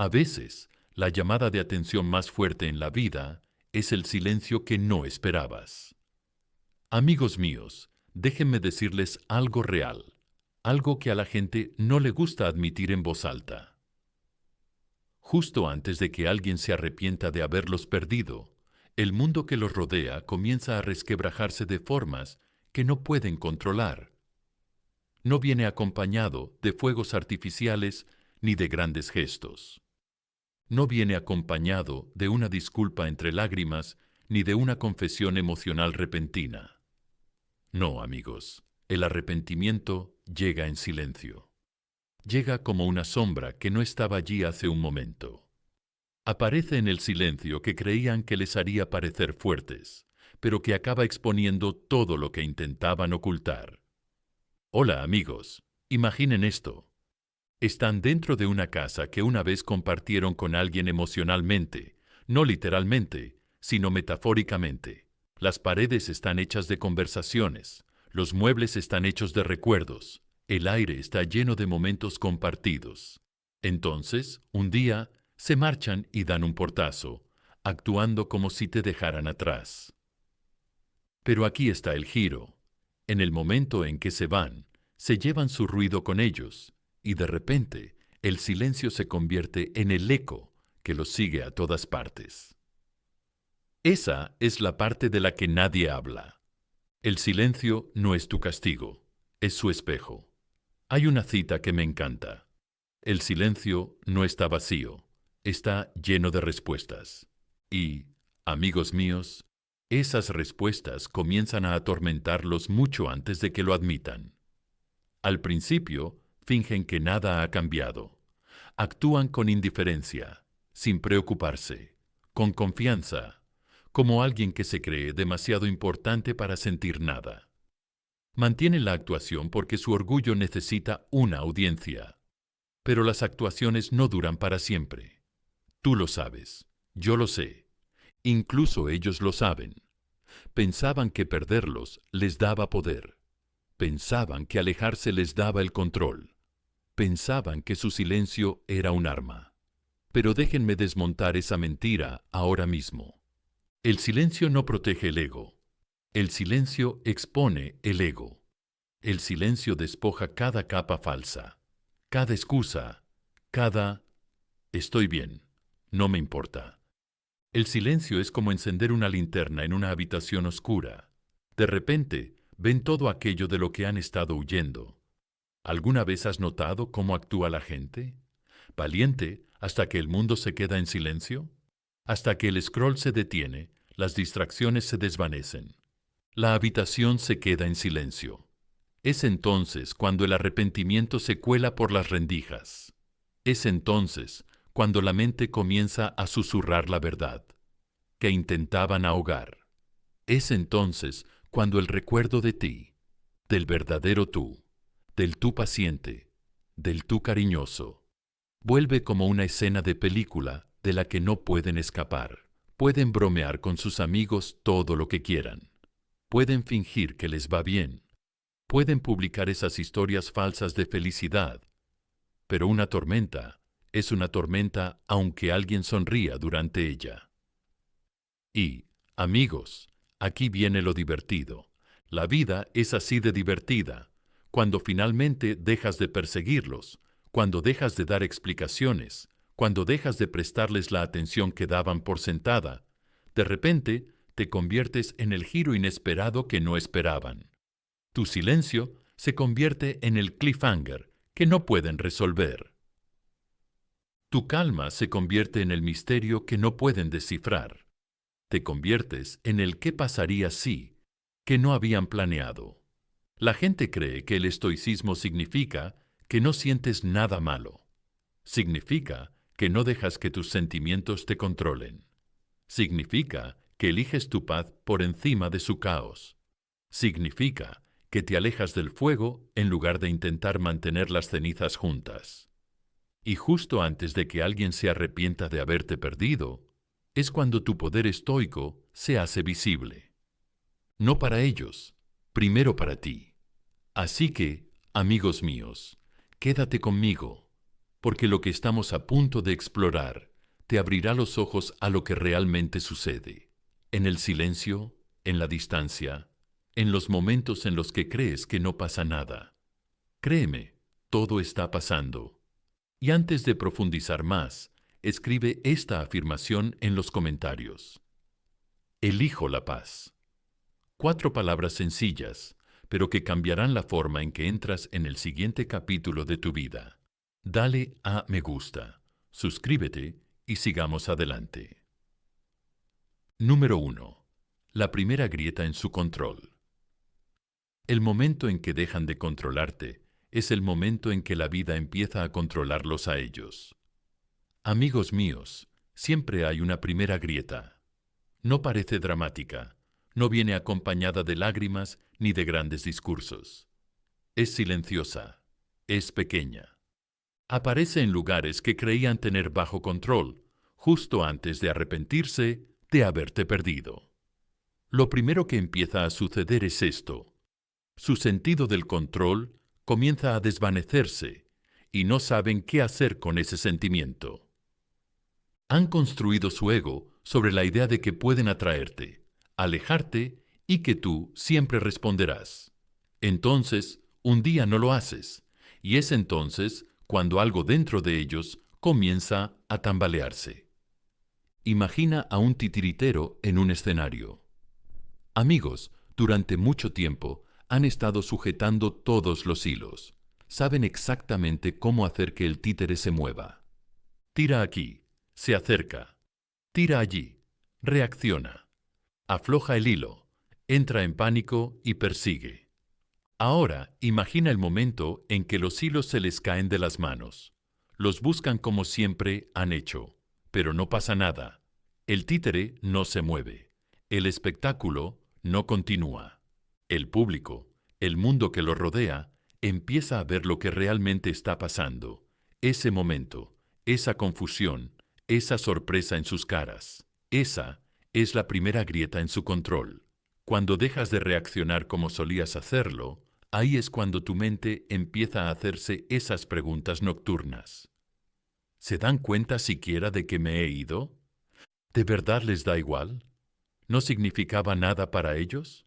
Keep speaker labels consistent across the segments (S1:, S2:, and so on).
S1: A veces, la llamada de atención más fuerte en la vida es el silencio que no esperabas. Amigos míos, déjenme decirles algo real, algo que a la gente no le gusta admitir en voz alta. Justo antes de que alguien se arrepienta de haberlos perdido, el mundo que los rodea comienza a resquebrajarse de formas que no pueden controlar. No viene acompañado de fuegos artificiales ni de grandes gestos. No viene acompañado de una disculpa entre lágrimas ni de una confesión emocional repentina. No, amigos, el arrepentimiento llega en silencio. Llega como una sombra que no estaba allí hace un momento. Aparece en el silencio que creían que les haría parecer fuertes, pero que acaba exponiendo todo lo que intentaban ocultar. Hola, amigos, imaginen esto. Están dentro de una casa que una vez compartieron con alguien emocionalmente, no literalmente, sino metafóricamente. Las paredes están hechas de conversaciones, los muebles están hechos de recuerdos, el aire está lleno de momentos compartidos. Entonces, un día, se marchan y dan un portazo, actuando como si te dejaran atrás. Pero aquí está el giro. En el momento en que se van, se llevan su ruido con ellos, y de repente, el silencio se convierte en el eco que los sigue a todas partes. Esa es la parte de la que nadie habla. El silencio no es tu castigo, es su espejo. Hay una cita que me encanta. El silencio no está vacío, está lleno de respuestas. Y, amigos míos, esas respuestas comienzan a atormentarlos mucho antes de que lo admitan. Al principio, fingen que nada ha cambiado. Actúan con indiferencia, sin preocuparse, con confianza, como alguien que se cree demasiado importante para sentir nada. Mantienen la actuación porque su orgullo necesita una audiencia. Pero las actuaciones no duran para siempre. Tú lo sabes, yo lo sé, incluso ellos lo saben. Pensaban que perderlos les daba poder. Pensaban que alejarse les daba el control. Pensaban que su silencio era un arma. Pero déjenme desmontar esa mentira ahora mismo. El silencio no protege el ego. El silencio expone el ego. El silencio despoja cada capa falsa, cada excusa, cada «estoy bien, no me importa». El silencio es como encender una linterna en una habitación oscura. De repente, ven todo aquello de lo que han estado huyendo. ¿Alguna vez has notado cómo actúa la gente? ¿Valiente hasta que el mundo se queda en silencio? Hasta que el scroll se detiene, las distracciones se desvanecen. La habitación se queda en silencio. Es entonces cuando el arrepentimiento se cuela por las rendijas. Es entonces cuando la mente comienza a susurrar la verdad, que intentaban ahogar. Es entonces cuando el recuerdo de ti, del verdadero tú, del tú paciente, del tú cariñoso, vuelve como una escena de película de la que no pueden escapar. Pueden bromear con sus amigos todo lo que quieran. Pueden fingir que les va bien. Pueden publicar esas historias falsas de felicidad. Pero una tormenta es una tormenta aunque alguien sonría durante ella. Y, amigos, aquí viene lo divertido. La vida es así de divertida. Cuando finalmente dejas de perseguirlos, cuando dejas de dar explicaciones, cuando dejas de prestarles la atención que daban por sentada, de repente te conviertes en el giro inesperado que no esperaban. Tu silencio se convierte en el cliffhanger que no pueden resolver. Tu calma se convierte en el misterio que no pueden descifrar. Te conviertes en el qué pasaría si, que no habían planeado. La gente cree que el estoicismo significa que no sientes nada malo. Significa que no dejas que tus sentimientos te controlen. Significa que eliges tu paz por encima de su caos. Significa que te alejas del fuego en lugar de intentar mantener las cenizas juntas. Y justo antes de que alguien se arrepienta de haberte perdido, es cuando tu poder estoico se hace visible. No para ellos, primero para ti. Así que, amigos míos, quédate conmigo. porque lo que estamos a punto de explorar te abrirá los ojos a lo que realmente sucede, en el silencio, en la distancia, en los momentos en los que crees que no pasa nada. Créeme, todo está pasando. Y antes de profundizar más, escribe esta afirmación en los comentarios. Elijo la paz. 4 palabras sencillas, pero que cambiarán la forma en que entras en el siguiente capítulo de tu vida. Dale a me gusta, suscríbete y sigamos adelante. Número 1. La primera grieta en su control. El momento en que dejan de controlarte es el momento en que la vida empieza a controlarlos a ellos. Amigos míos, siempre hay una primera grieta. No parece dramática, no viene acompañada de lágrimas ni de grandes discursos. Es silenciosa, es pequeña. Aparece en lugares que creían tener bajo control, justo antes de arrepentirse de haberte perdido. Lo primero que empieza a suceder es esto. Su sentido del control comienza a desvanecerse y no saben qué hacer con ese sentimiento. Han construido su ego sobre la idea de que pueden atraerte, alejarte y que tú siempre responderás. Entonces, un día no lo haces, y es entonces cuando algo dentro de ellos comienza a tambalearse. Imagina a un titiritero en un escenario. Amigos, durante mucho tiempo han estado sujetando todos los hilos. Saben exactamente cómo hacer que el títere se mueva. Tira aquí, se acerca. Tira allí, reacciona. Afloja el hilo, entra en pánico y persigue. Ahora, imagina el momento en que los hilos se les caen de las manos. Los buscan como siempre han hecho, pero no pasa nada. El títere no se mueve. El espectáculo no continúa. El público, el mundo que lo rodea, empieza a ver lo que realmente está pasando. Ese momento, esa confusión, esa sorpresa en sus caras. Esa es la primera grieta en su control. Cuando dejas de reaccionar como solías hacerlo, ahí es cuando tu mente empieza a hacerse esas preguntas nocturnas. ¿Se dan cuenta siquiera de que me he ido? ¿De verdad les da igual? ¿No significaba nada para ellos?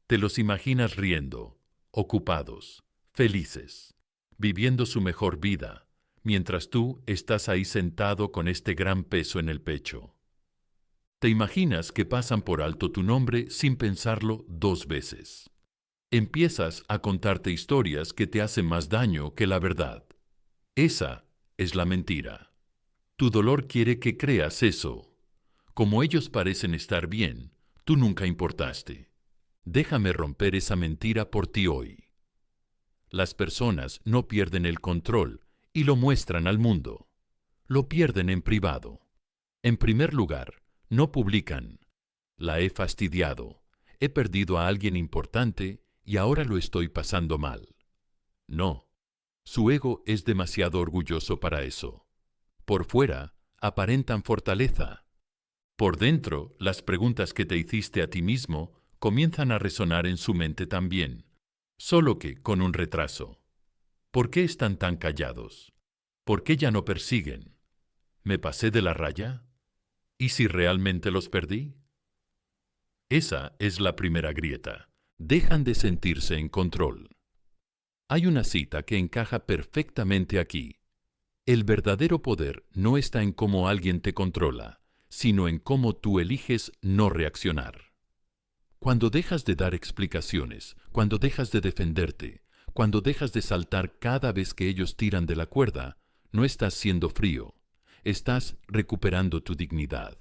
S1: Te los imaginas riendo, ocupados, felices, viviendo su mejor vida, mientras tú estás ahí sentado con este gran peso en el pecho. Te imaginas que pasan por alto tu nombre sin pensarlo 2 veces. Empiezas a contarte historias que te hacen más daño que la verdad. Esa es la mentira. Tu dolor quiere que creas eso. Como ellos parecen estar bien, tú nunca importaste. Déjame romper esa mentira por ti hoy. Las personas no pierden el control y lo muestran al mundo. Lo pierden en privado. En primer lugar, no publican. La he fastidiado. He perdido a alguien importante y ahora lo estoy pasando mal. No. Su ego es demasiado orgulloso para eso. Por fuera, aparentan fortaleza. Por dentro, las preguntas que te hiciste a ti mismo comienzan a resonar en su mente también, solo que con un retraso. ¿Por qué están tan callados? ¿Por qué ya no persiguen? ¿Me pasé de la raya? ¿Y si realmente los perdí? Esa es la primera grieta. Dejan de sentirse en control. Hay una cita que encaja perfectamente aquí. El verdadero poder no está en cómo alguien te controla, sino en cómo tú eliges no reaccionar. Cuando dejas de dar explicaciones, cuando dejas de defenderte, cuando dejas de saltar cada vez que ellos tiran de la cuerda, no estás siendo frío, estás recuperando tu dignidad.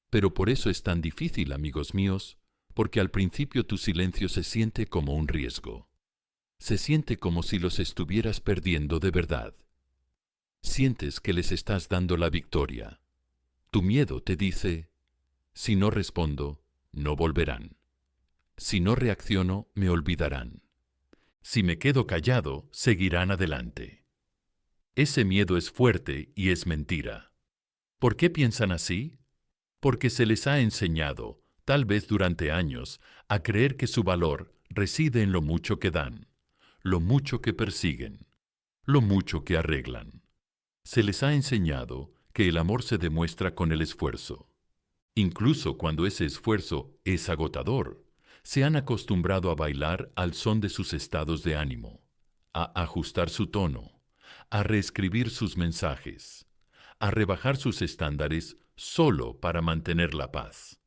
S1: Pero por eso es tan difícil, amigos míos, porque al principio tu silencio se siente como un riesgo. Se siente como si los estuvieras perdiendo de verdad. Sientes que les estás dando la victoria. Tu miedo te dice, si no respondo, no volverán. Si no reacciono, me olvidarán. Si me quedo callado, seguirán adelante. Ese miedo es fuerte y es mentira. ¿Por qué piensan así? Porque se les ha enseñado, tal vez durante años, a creer que su valor reside en lo mucho que dan, lo mucho que persiguen, lo mucho que arreglan. Se les ha enseñado que el amor se demuestra con el esfuerzo. Incluso cuando ese esfuerzo es agotador, se han acostumbrado a bailar al son de sus estados de ánimo, a ajustar su tono, a reescribir sus mensajes, a rebajar sus estándares solo para mantener la paz.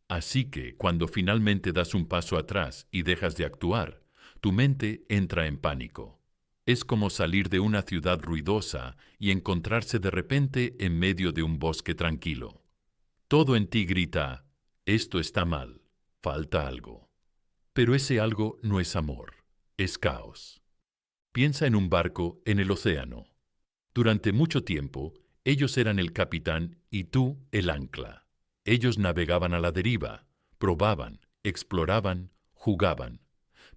S1: Así que, cuando finalmente das un paso atrás y dejas de actuar, tu mente entra en pánico. Es como salir de una ciudad ruidosa y encontrarse de repente en medio de un bosque tranquilo. Todo en ti grita, esto está mal, falta algo. Pero ese algo no es amor, es caos. Piensa en un barco en el océano. Durante mucho tiempo, ellos eran el capitán y tú el ancla. Ellos navegaban a la deriva, probaban, exploraban, jugaban,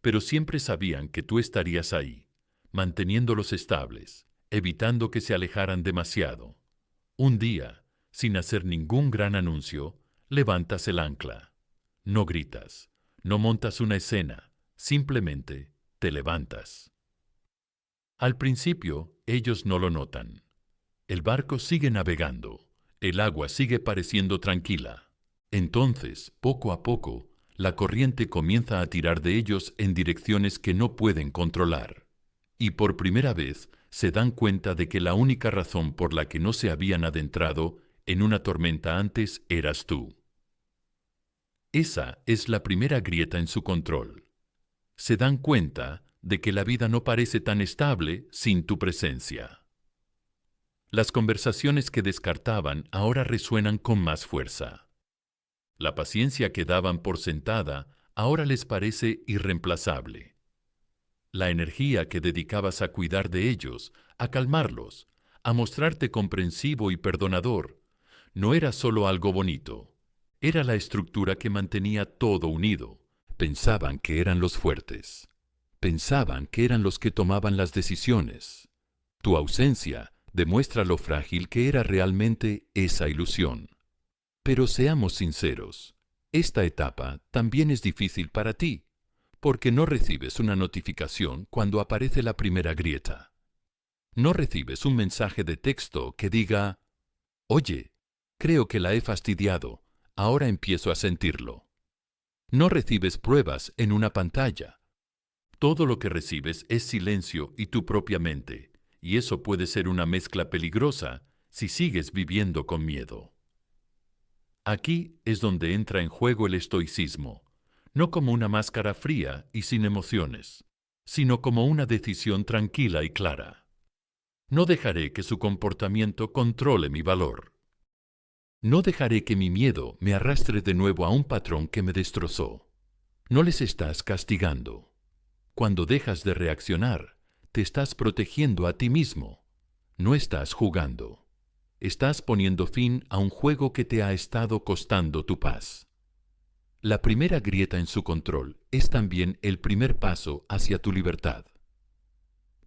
S1: pero siempre sabían que tú estarías ahí, manteniéndolos estables, evitando que se alejaran demasiado. Un día, sin hacer ningún gran anuncio, levantas el ancla. No gritas, no montas una escena, simplemente te levantas. Al principio, ellos no lo notan. El barco sigue navegando, el agua sigue pareciendo tranquila. Entonces, poco a poco, la corriente comienza a tirar de ellos en direcciones que no pueden controlar. Y por primera vez se dan cuenta de que la única razón por la que no se habían adentrado en una tormenta antes eras tú. Esa es la primera grieta en su control. Se dan cuenta de que la vida no parece tan estable sin tu presencia. Las conversaciones que descartaban ahora resuenan con más fuerza. La paciencia que daban por sentada ahora les parece irreemplazable. La energía que dedicabas a cuidar de ellos, a calmarlos, a mostrarte comprensivo y perdonador, no era solo algo bonito, era la estructura que mantenía todo unido. Pensaban que eran los fuertes. Pensaban que eran los que tomaban las decisiones. Tu ausencia demuestra lo frágil que era realmente esa ilusión. Pero seamos sinceros, esta etapa también es difícil para ti, porque no recibes una notificación cuando aparece la primera grieta. No recibes un mensaje de texto que diga, «Oye, creo que la he fastidiado, ahora empiezo a sentirlo». No recibes pruebas en una pantalla. Todo lo que recibes es silencio y tu propia mente, y eso puede ser una mezcla peligrosa si sigues viviendo con miedo. Aquí es donde entra en juego el estoicismo, no como una máscara fría y sin emociones, sino como una decisión tranquila y clara. No dejaré que su comportamiento controle mi valor. No dejaré que mi miedo me arrastre de nuevo a un patrón que me destrozó. No les estás castigando. Cuando dejas de reaccionar, te estás protegiendo a ti mismo. No estás jugando. Estás poniendo fin a un juego que te ha estado costando tu paz. La primera grieta en su control es también el primer paso hacia tu libertad.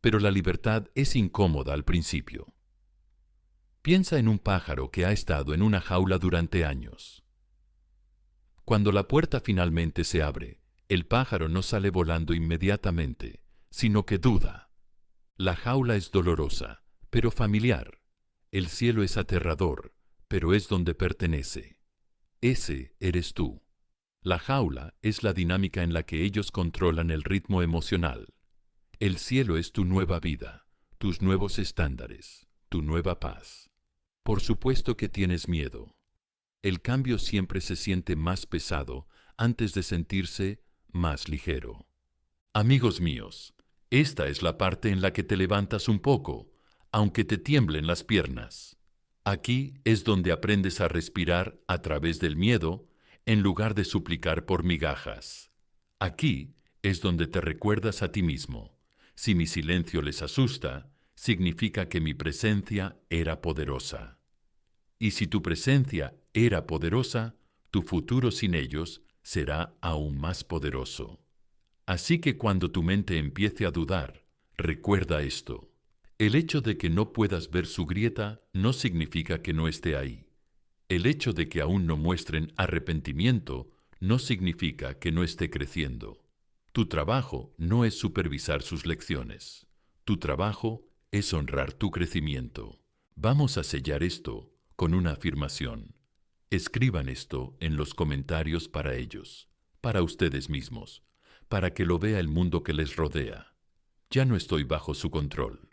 S1: Pero la libertad es incómoda al principio. Piensa en un pájaro que ha estado en una jaula durante años. Cuando la puerta finalmente se abre, el pájaro no sale volando inmediatamente, sino que duda. La jaula es dolorosa, pero familiar. El cielo es aterrador, pero es donde pertenece. Ese eres tú. La jaula es la dinámica en la que ellos controlan el ritmo emocional. El cielo es tu nueva vida, tus nuevos estándares, tu nueva paz. Por supuesto que tienes miedo. El cambio siempre se siente más pesado antes de sentirse más ligero. Amigos míos, esta es la parte en la que te levantas un poco, aunque te tiemblen las piernas. Aquí es donde aprendes a respirar a través del miedo en lugar de suplicar por migajas. Aquí es donde te recuerdas a ti mismo. Si mi silencio les asusta, significa que mi presencia era poderosa. Y si tu presencia era poderosa, tu futuro sin ellos será aún más poderoso. Así que cuando tu mente empiece a dudar, recuerda esto. El hecho de que no puedas ver su grieta no significa que no esté ahí. El hecho de que aún no muestren arrepentimiento no significa que no esté creciendo. Tu trabajo no es supervisar sus lecciones. Tu trabajo es honrar tu crecimiento. Vamos a sellar esto con una afirmación. Escriban esto en los comentarios para ellos, para ustedes mismos, para que lo vea el mundo que les rodea. Ya no estoy bajo su control.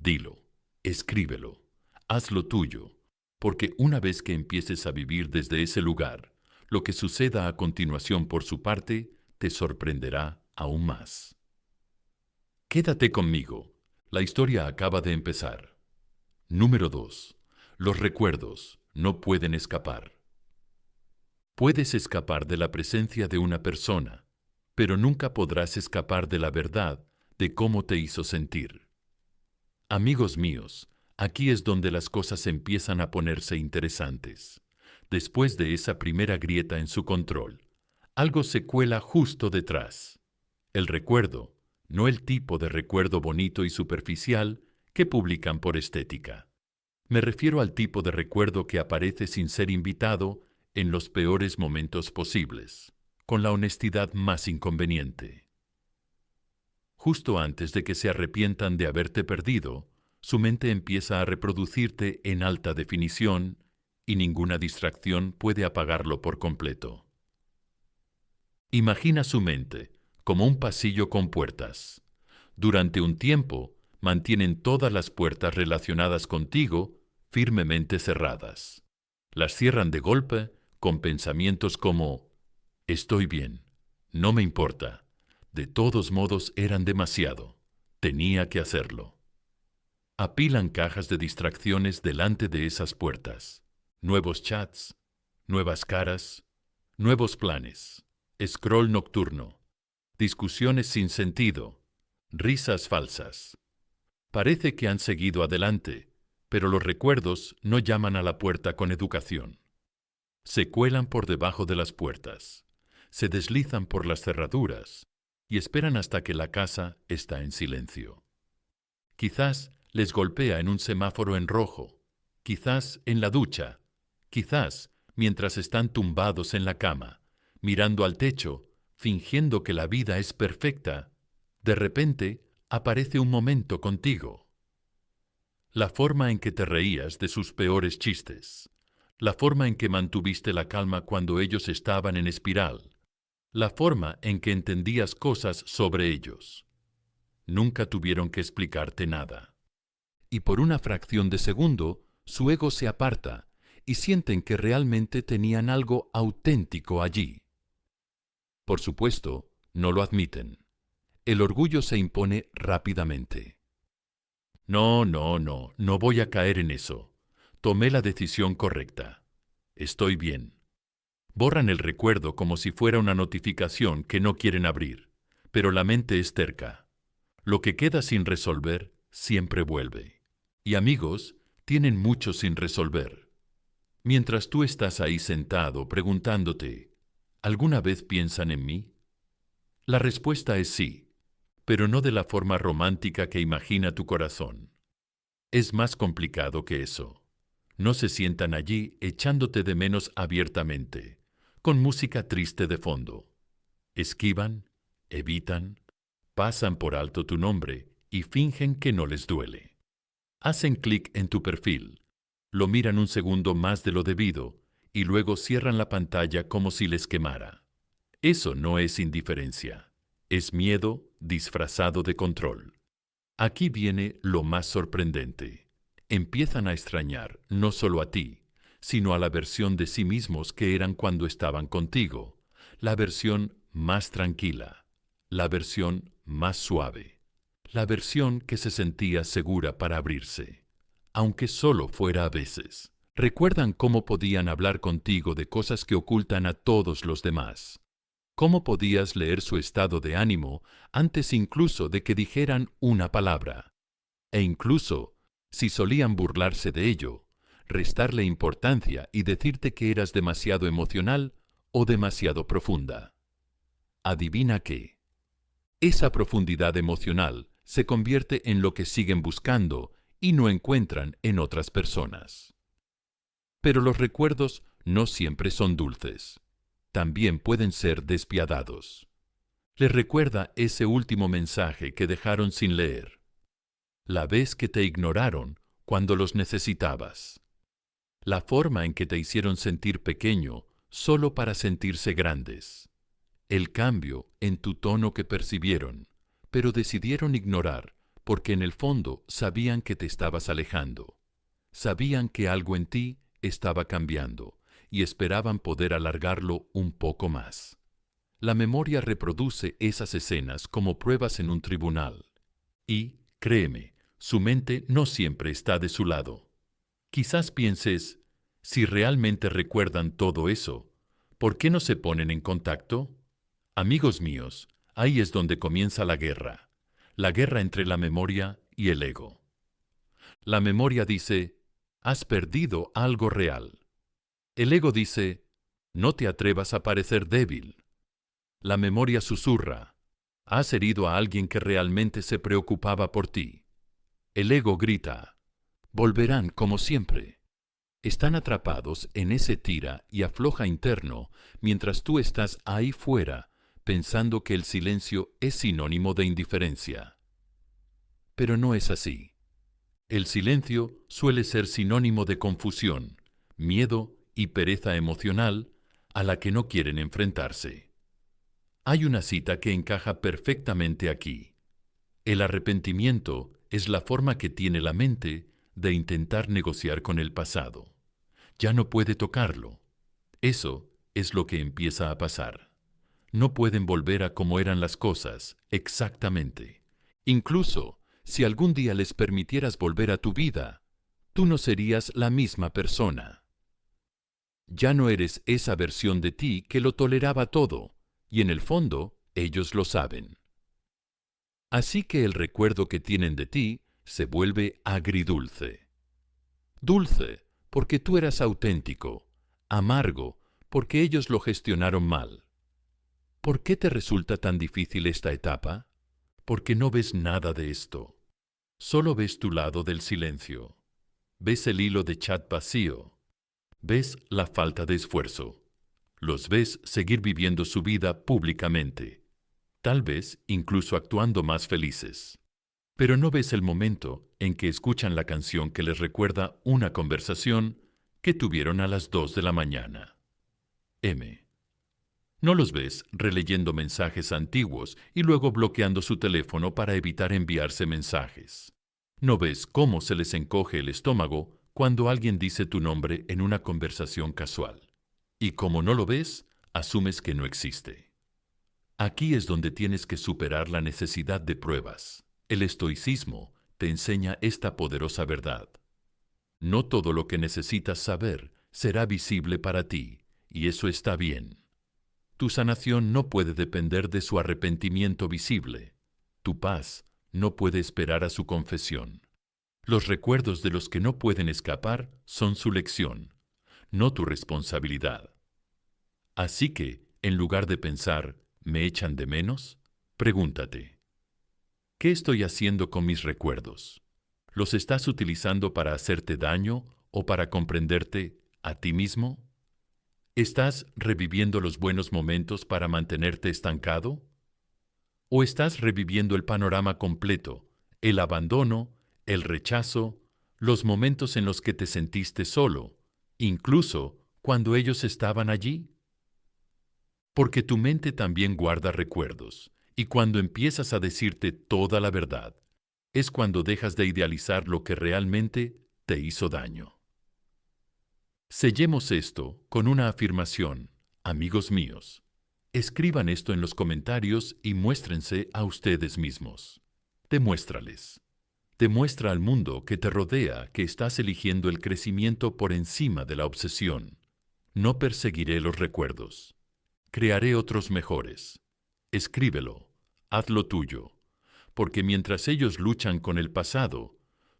S1: Dilo, escríbelo, hazlo tuyo, porque una vez que empieces a vivir desde ese lugar, lo que suceda a continuación por su parte te sorprenderá aún más. Quédate conmigo. La historia acaba de empezar. Número 2. Los recuerdos no pueden escapar. Puedes escapar de la presencia de una persona, pero nunca podrás escapar de la verdad de cómo te hizo sentir. Amigos míos, aquí es donde las cosas empiezan a ponerse interesantes. Después de esa primera grieta en su control, algo se cuela justo detrás. El recuerdo, no el tipo de recuerdo bonito y superficial que publican por estética. Me refiero al tipo de recuerdo que aparece sin ser invitado en los peores momentos posibles, con la honestidad más inconveniente. Justo antes de que se arrepientan de haberte perdido, su mente empieza a reproducirte en alta definición y ninguna distracción puede apagarlo por completo. Imagina su mente como un pasillo con puertas. Durante un tiempo, mantienen todas las puertas relacionadas contigo firmemente cerradas. Las cierran de golpe con pensamientos como: estoy bien, no me importa, de todos modos eran demasiado, tenía que hacerlo. Apilan cajas de distracciones delante de esas puertas. Nuevos chats, nuevas caras, nuevos planes, scroll nocturno, discusiones sin sentido, risas falsas. Parece que han seguido adelante, pero los recuerdos no llaman a la puerta con educación. Se cuelan por debajo de las puertas, se deslizan por las cerraduras y esperan hasta que la casa está en silencio. Quizás les golpea en un semáforo en rojo, quizás en la ducha, quizás mientras están tumbados en la cama, mirando al techo, fingiendo que la vida es perfecta. De repente aparece un momento contigo. La forma en que te reías de sus peores chistes, la forma en que mantuviste la calma cuando ellos estaban en espiral, la forma en que entendías cosas sobre ellos. Nunca tuvieron que explicarte nada. Y por una fracción de segundo, su ego se aparta y sienten que realmente tenían algo auténtico allí. Por supuesto, no lo admiten. El orgullo se impone rápidamente. No voy a caer en eso. Tomé la decisión correcta. Estoy bien. Borran el recuerdo como si fuera una notificación que no quieren abrir, pero la mente es terca. Lo que queda sin resolver siempre vuelve. Y amigos, tienen mucho sin resolver. Mientras tú estás ahí sentado preguntándote, ¿alguna vez piensan en mí? La respuesta es sí, pero no de la forma romántica que imagina tu corazón. Es más complicado que eso. No se sientan allí echándote de menos abiertamente, con música triste de fondo. Esquivan, evitan, pasan por alto tu nombre y fingen que no les duele. Hacen clic en tu perfil, lo miran un segundo más de lo debido y luego cierran la pantalla como si les quemara. Eso no es indiferencia, es miedo disfrazado de control. Aquí viene lo más sorprendente. Empiezan a extrañar no solo a ti, sino a la versión de sí mismos que eran cuando estaban contigo, la versión más tranquila, la versión más suave, la versión que se sentía segura para abrirse, aunque solo fuera a veces. Recuerdan cómo podían hablar contigo de cosas que ocultan a todos los demás. Cómo podías leer su estado de ánimo antes incluso de que dijeran una palabra. E incluso, si solían burlarse de ello, restarle importancia y decirte que eras demasiado emocional o demasiado profunda. Adivina qué. Esa profundidad emocional se convierte en lo que siguen buscando y no encuentran en otras personas. Pero los recuerdos no siempre son dulces. También pueden ser despiadados. Les recuerda ese último mensaje que dejaron sin leer. La vez que te ignoraron cuando los necesitabas. La forma en que te hicieron sentir pequeño solo para sentirse grandes. El cambio en tu tono que percibieron, pero decidieron ignorar porque en el fondo sabían que te estabas alejando. Sabían que algo en ti estaba cambiando y esperaban poder alargarlo un poco más. La memoria reproduce esas escenas como pruebas en un tribunal. Y, créeme, su mente no siempre está de su lado. Quizás pienses, si realmente recuerdan todo eso, ¿por qué no se ponen en contacto? Amigos míos, ahí es donde comienza la guerra entre la memoria y el ego. La memoria dice, has perdido algo real. El ego dice, no te atrevas a parecer débil. La memoria susurra, has herido a alguien que realmente se preocupaba por ti. El ego grita, volverán como siempre. Están atrapados en ese tira y afloja interno mientras tú estás ahí fuera pensando que el silencio es sinónimo de indiferencia. Pero no es así. El silencio suele ser sinónimo de confusión, miedo y pereza emocional a la que no quieren enfrentarse. Hay una cita que encaja perfectamente aquí. El arrepentimiento es la forma que tiene la mente de intentar negociar con el pasado. Ya no puede tocarlo. Eso es lo que empieza a pasar. No pueden volver a como eran las cosas, exactamente. Incluso, si algún día les permitieras volver a tu vida, tú no serías la misma persona. Ya no eres esa versión de ti que lo toleraba todo, y en el fondo, ellos lo saben. Así que el recuerdo que tienen de ti se vuelve agridulce. Dulce, porque tú eras auténtico. Amargo, porque ellos lo gestionaron mal. ¿Por qué te resulta tan difícil esta etapa? Porque no ves nada de esto. Solo ves tu lado del silencio. Ves el hilo de chat vacío. Ves la falta de esfuerzo. Los ves seguir viviendo su vida públicamente. Tal vez incluso actuando más felices. Pero no ves el momento en que escuchan la canción que les recuerda una conversación que tuvieron a las 2 de la mañana. M. No los ves releyendo mensajes antiguos y luego bloqueando su teléfono para evitar enviarse mensajes. No ves cómo se les encoge el estómago cuando alguien dice tu nombre en una conversación casual. Y como no lo ves, asumes que no existe. Aquí es donde tienes que superar la necesidad de pruebas. El estoicismo te enseña esta poderosa verdad. No todo lo que necesitas saber será visible para ti, y eso está bien. Tu sanación no puede depender de su arrepentimiento visible. Tu paz no puede esperar a su confesión. Los recuerdos de los que no pueden escapar son su lección, no tu responsabilidad. Así que, en lugar de pensar, ¿me echan de menos?, pregúntate, ¿qué estoy haciendo con mis recuerdos? ¿Los estás utilizando para hacerte daño o para comprenderte a ti mismo? ¿Estás reviviendo los buenos momentos para mantenerte estancado? ¿O estás reviviendo el panorama completo, el abandono, el rechazo, los momentos en los que te sentiste solo, incluso cuando ellos estaban allí? Porque tu mente también guarda recuerdos, y cuando empiezas a decirte toda la verdad, es cuando dejas de idealizar lo que realmente te hizo daño. Sellemos esto con una afirmación, amigos míos. Escriban esto en los comentarios y muéstrense a ustedes mismos. Demuéstrales. Demuestra al mundo que te rodea que estás eligiendo el crecimiento por encima de la obsesión. No perseguiré los recuerdos. Crearé otros mejores. Escríbelo. Hazlo tuyo. Porque mientras ellos luchan con el pasado,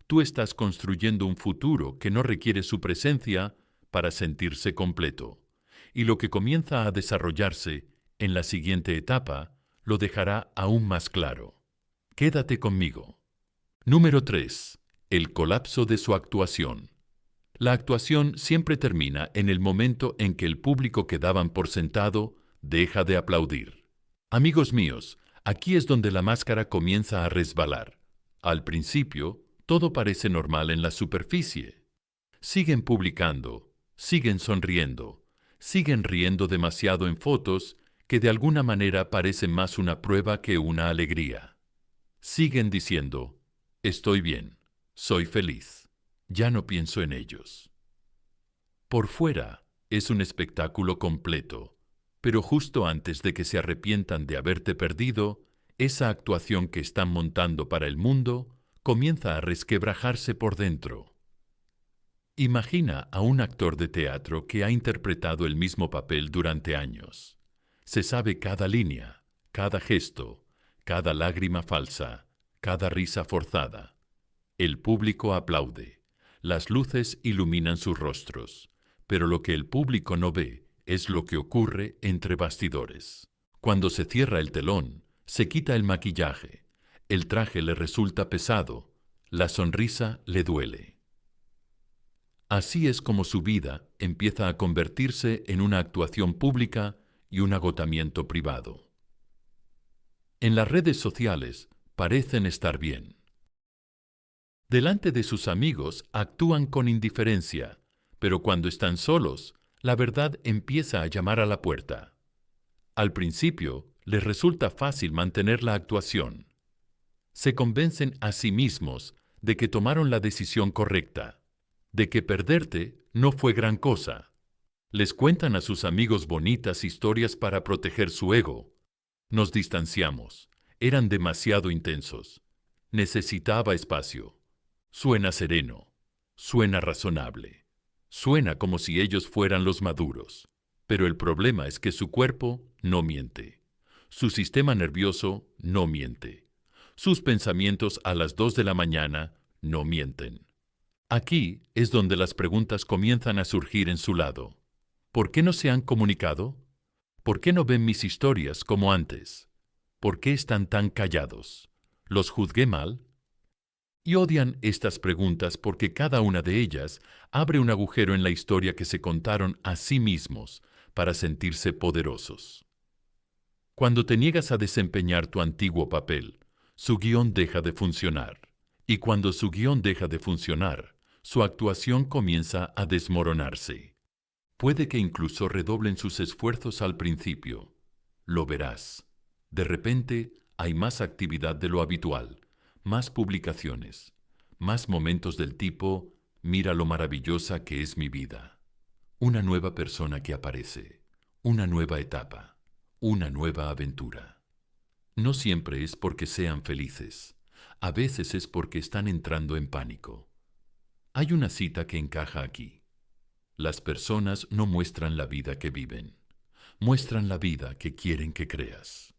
S1: tú estás construyendo un futuro que no requiere su presencia para sentirse completo. Y lo que comienza a desarrollarse en la siguiente etapa lo dejará aún más claro. Quédate conmigo. Número 3. El colapso de su actuación. La actuación siempre termina en el momento en que el público que daban por sentado deja de aplaudir. Amigos míos, aquí es donde la máscara comienza a resbalar. Al principio, Todo parece normal en la superficie. Siguen publicando, siguen sonriendo, siguen riendo demasiado en fotos que de alguna manera parecen más una prueba que una alegría. Siguen diciendo, estoy bien, soy feliz, ya no pienso en ellos. Por fuera es un espectáculo completo, pero justo antes de que se arrepientan de haberte perdido, esa actuación que están montando para el mundo comienza a resquebrajarse por dentro. Imagina a un actor de teatro que ha interpretado el mismo papel durante años. Se sabe cada línea, cada gesto, cada lágrima falsa, cada risa forzada. El público aplaude, las luces iluminan sus rostros, pero lo que el público no ve es lo que ocurre entre bastidores. Cuando se cierra el telón, se quita el maquillaje, el traje le resulta pesado, la sonrisa le duele. Así es como su vida empieza a convertirse en una actuación pública y un agotamiento privado. En las redes sociales parecen estar bien. Delante de sus amigos actúan con indiferencia, pero cuando están solos, la verdad empieza a llamar a la puerta. Al principio, les resulta fácil mantener la actuación. Se convencen a sí mismos de que tomaron la decisión correcta, de que perderte no fue gran cosa. Les cuentan a sus amigos bonitas historias para proteger su ego. Nos distanciamos. Eran demasiado intensos. Necesitaba espacio. Suena sereno. Suena razonable. Suena como si ellos fueran los maduros. Pero el problema es que su cuerpo no miente. Su sistema nervioso no miente. Sus pensamientos a las 2 de la mañana no mienten. Aquí es donde las preguntas comienzan a surgir en su lado. ¿Por qué no se han comunicado? ¿Por qué no ven mis historias como antes? ¿Por qué están tan callados? ¿Los juzgué mal? Y odian estas preguntas porque cada una de ellas abre un agujero en la historia que se contaron a sí mismos para sentirse poderosos. Cuando te niegas a desempeñar tu antiguo papel, su guión deja de funcionar. Y cuando su guión deja de funcionar, su actuación comienza a desmoronarse. Puede que incluso redoblen sus esfuerzos al principio. Lo verás. De repente hay más actividad de lo habitual, más publicaciones, más momentos del tipo, mira lo maravillosa que es mi vida. Una nueva persona que aparece, una nueva etapa, una nueva aventura. No siempre es porque sean felices, a veces es porque están entrando en pánico. Hay una cita que encaja aquí. Las personas no muestran la vida que viven, muestran la vida que quieren que creas.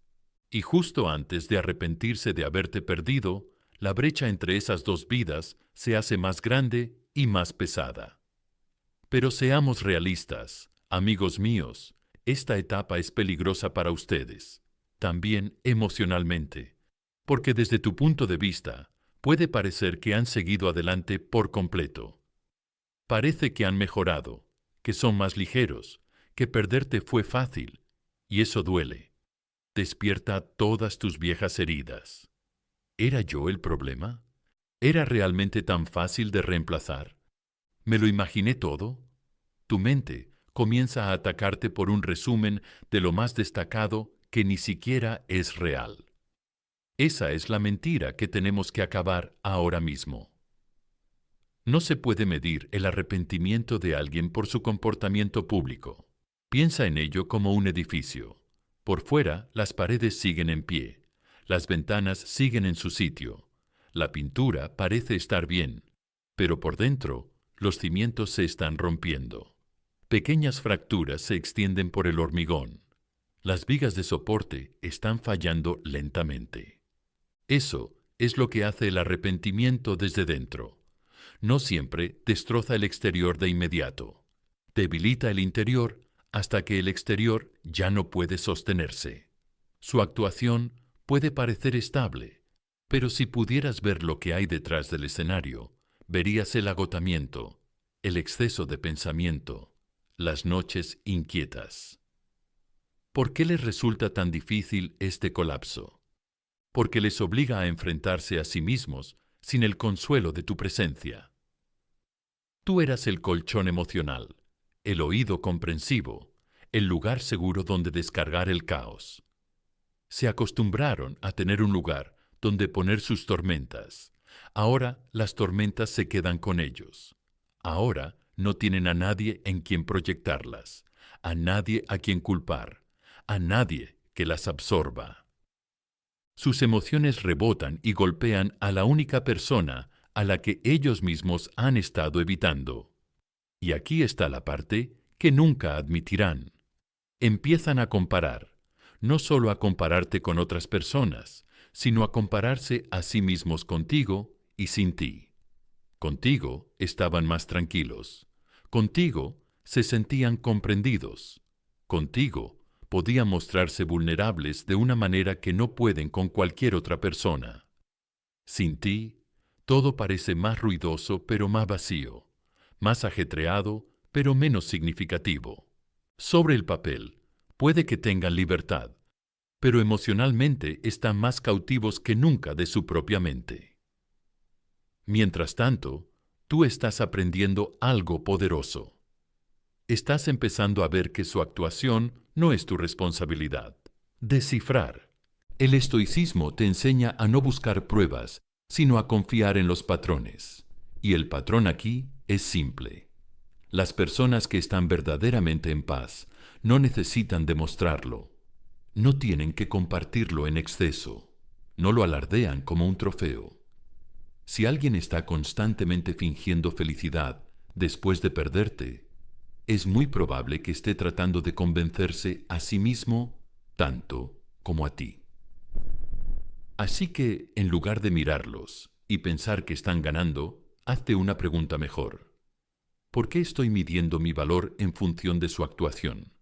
S1: Y justo antes de arrepentirse de haberte perdido, la brecha entre esas dos vidas se hace más grande y más pesada. Pero seamos realistas, amigos míos, esta etapa es peligrosa para ustedes, también emocionalmente, porque desde tu punto de vista, puede parecer que han seguido adelante por completo. Parece que han mejorado, que son más ligeros, que perderte fue fácil, y eso duele. Despierta todas tus viejas heridas. ¿Era yo el problema? ¿Era realmente tan fácil de reemplazar? ¿Me lo imaginé todo? Tu mente comienza a atacarte por un resumen de lo más destacado que ni siquiera es real. Esa es la mentira que tenemos que acabar ahora mismo. No se puede medir el arrepentimiento de alguien por su comportamiento público. Piensa en ello como un edificio. Por fuera, las paredes siguen en pie, las ventanas siguen en su sitio, la pintura parece estar bien, pero por dentro, los cimientos se están rompiendo. Pequeñas fracturas se extienden por el hormigón. Las vigas de soporte están fallando lentamente. Eso es lo que hace el arrepentimiento desde dentro. No siempre destroza el exterior de inmediato. Debilita el interior hasta que el exterior ya no puede sostenerse. Su actuación puede parecer estable, pero si pudieras ver lo que hay detrás del escenario, verías el agotamiento, el exceso de pensamiento, las noches inquietas. ¿Por qué les resulta tan difícil este colapso? Porque les obliga a enfrentarse a sí mismos sin el consuelo de tu presencia. Tú eras el colchón emocional, el oído comprensivo, el lugar seguro donde descargar el caos. Se acostumbraron a tener un lugar donde poner sus tormentas. Ahora las tormentas se quedan con ellos. Ahora no tienen a nadie en quien proyectarlas, a nadie a quien culpar, a nadie que las absorba. Sus emociones rebotan y golpean a la única persona a la que ellos mismos han estado evitando. Y aquí está la parte que nunca admitirán. Empiezan a comparar, no solo a compararte con otras personas, sino a compararse a sí mismos contigo y sin ti. Contigo estaban más tranquilos. Contigo se sentían comprendidos. Contigo podían mostrarse vulnerables de una manera que no pueden con cualquier otra persona. Sin ti, todo parece más ruidoso pero más vacío, más ajetreado pero menos significativo. Sobre el papel, puede que tengan libertad, pero emocionalmente están más cautivos que nunca de su propia mente. Mientras tanto, tú estás aprendiendo algo poderoso. Estás empezando a ver que su actuación no es tu responsabilidad. Descifrar. El estoicismo te enseña a no buscar pruebas, sino a confiar en los patrones. Y el patrón aquí es simple. Las personas que están verdaderamente en paz no necesitan demostrarlo. No tienen que compartirlo en exceso. No lo alardean como un trofeo. Si alguien está constantemente fingiendo felicidad después de perderte, es muy probable que esté tratando de convencerse a sí mismo tanto como a ti. Así que, en lugar de mirarlos y pensar que están ganando, hazte una pregunta mejor. ¿Por qué estoy midiendo mi valor en función de su actuación?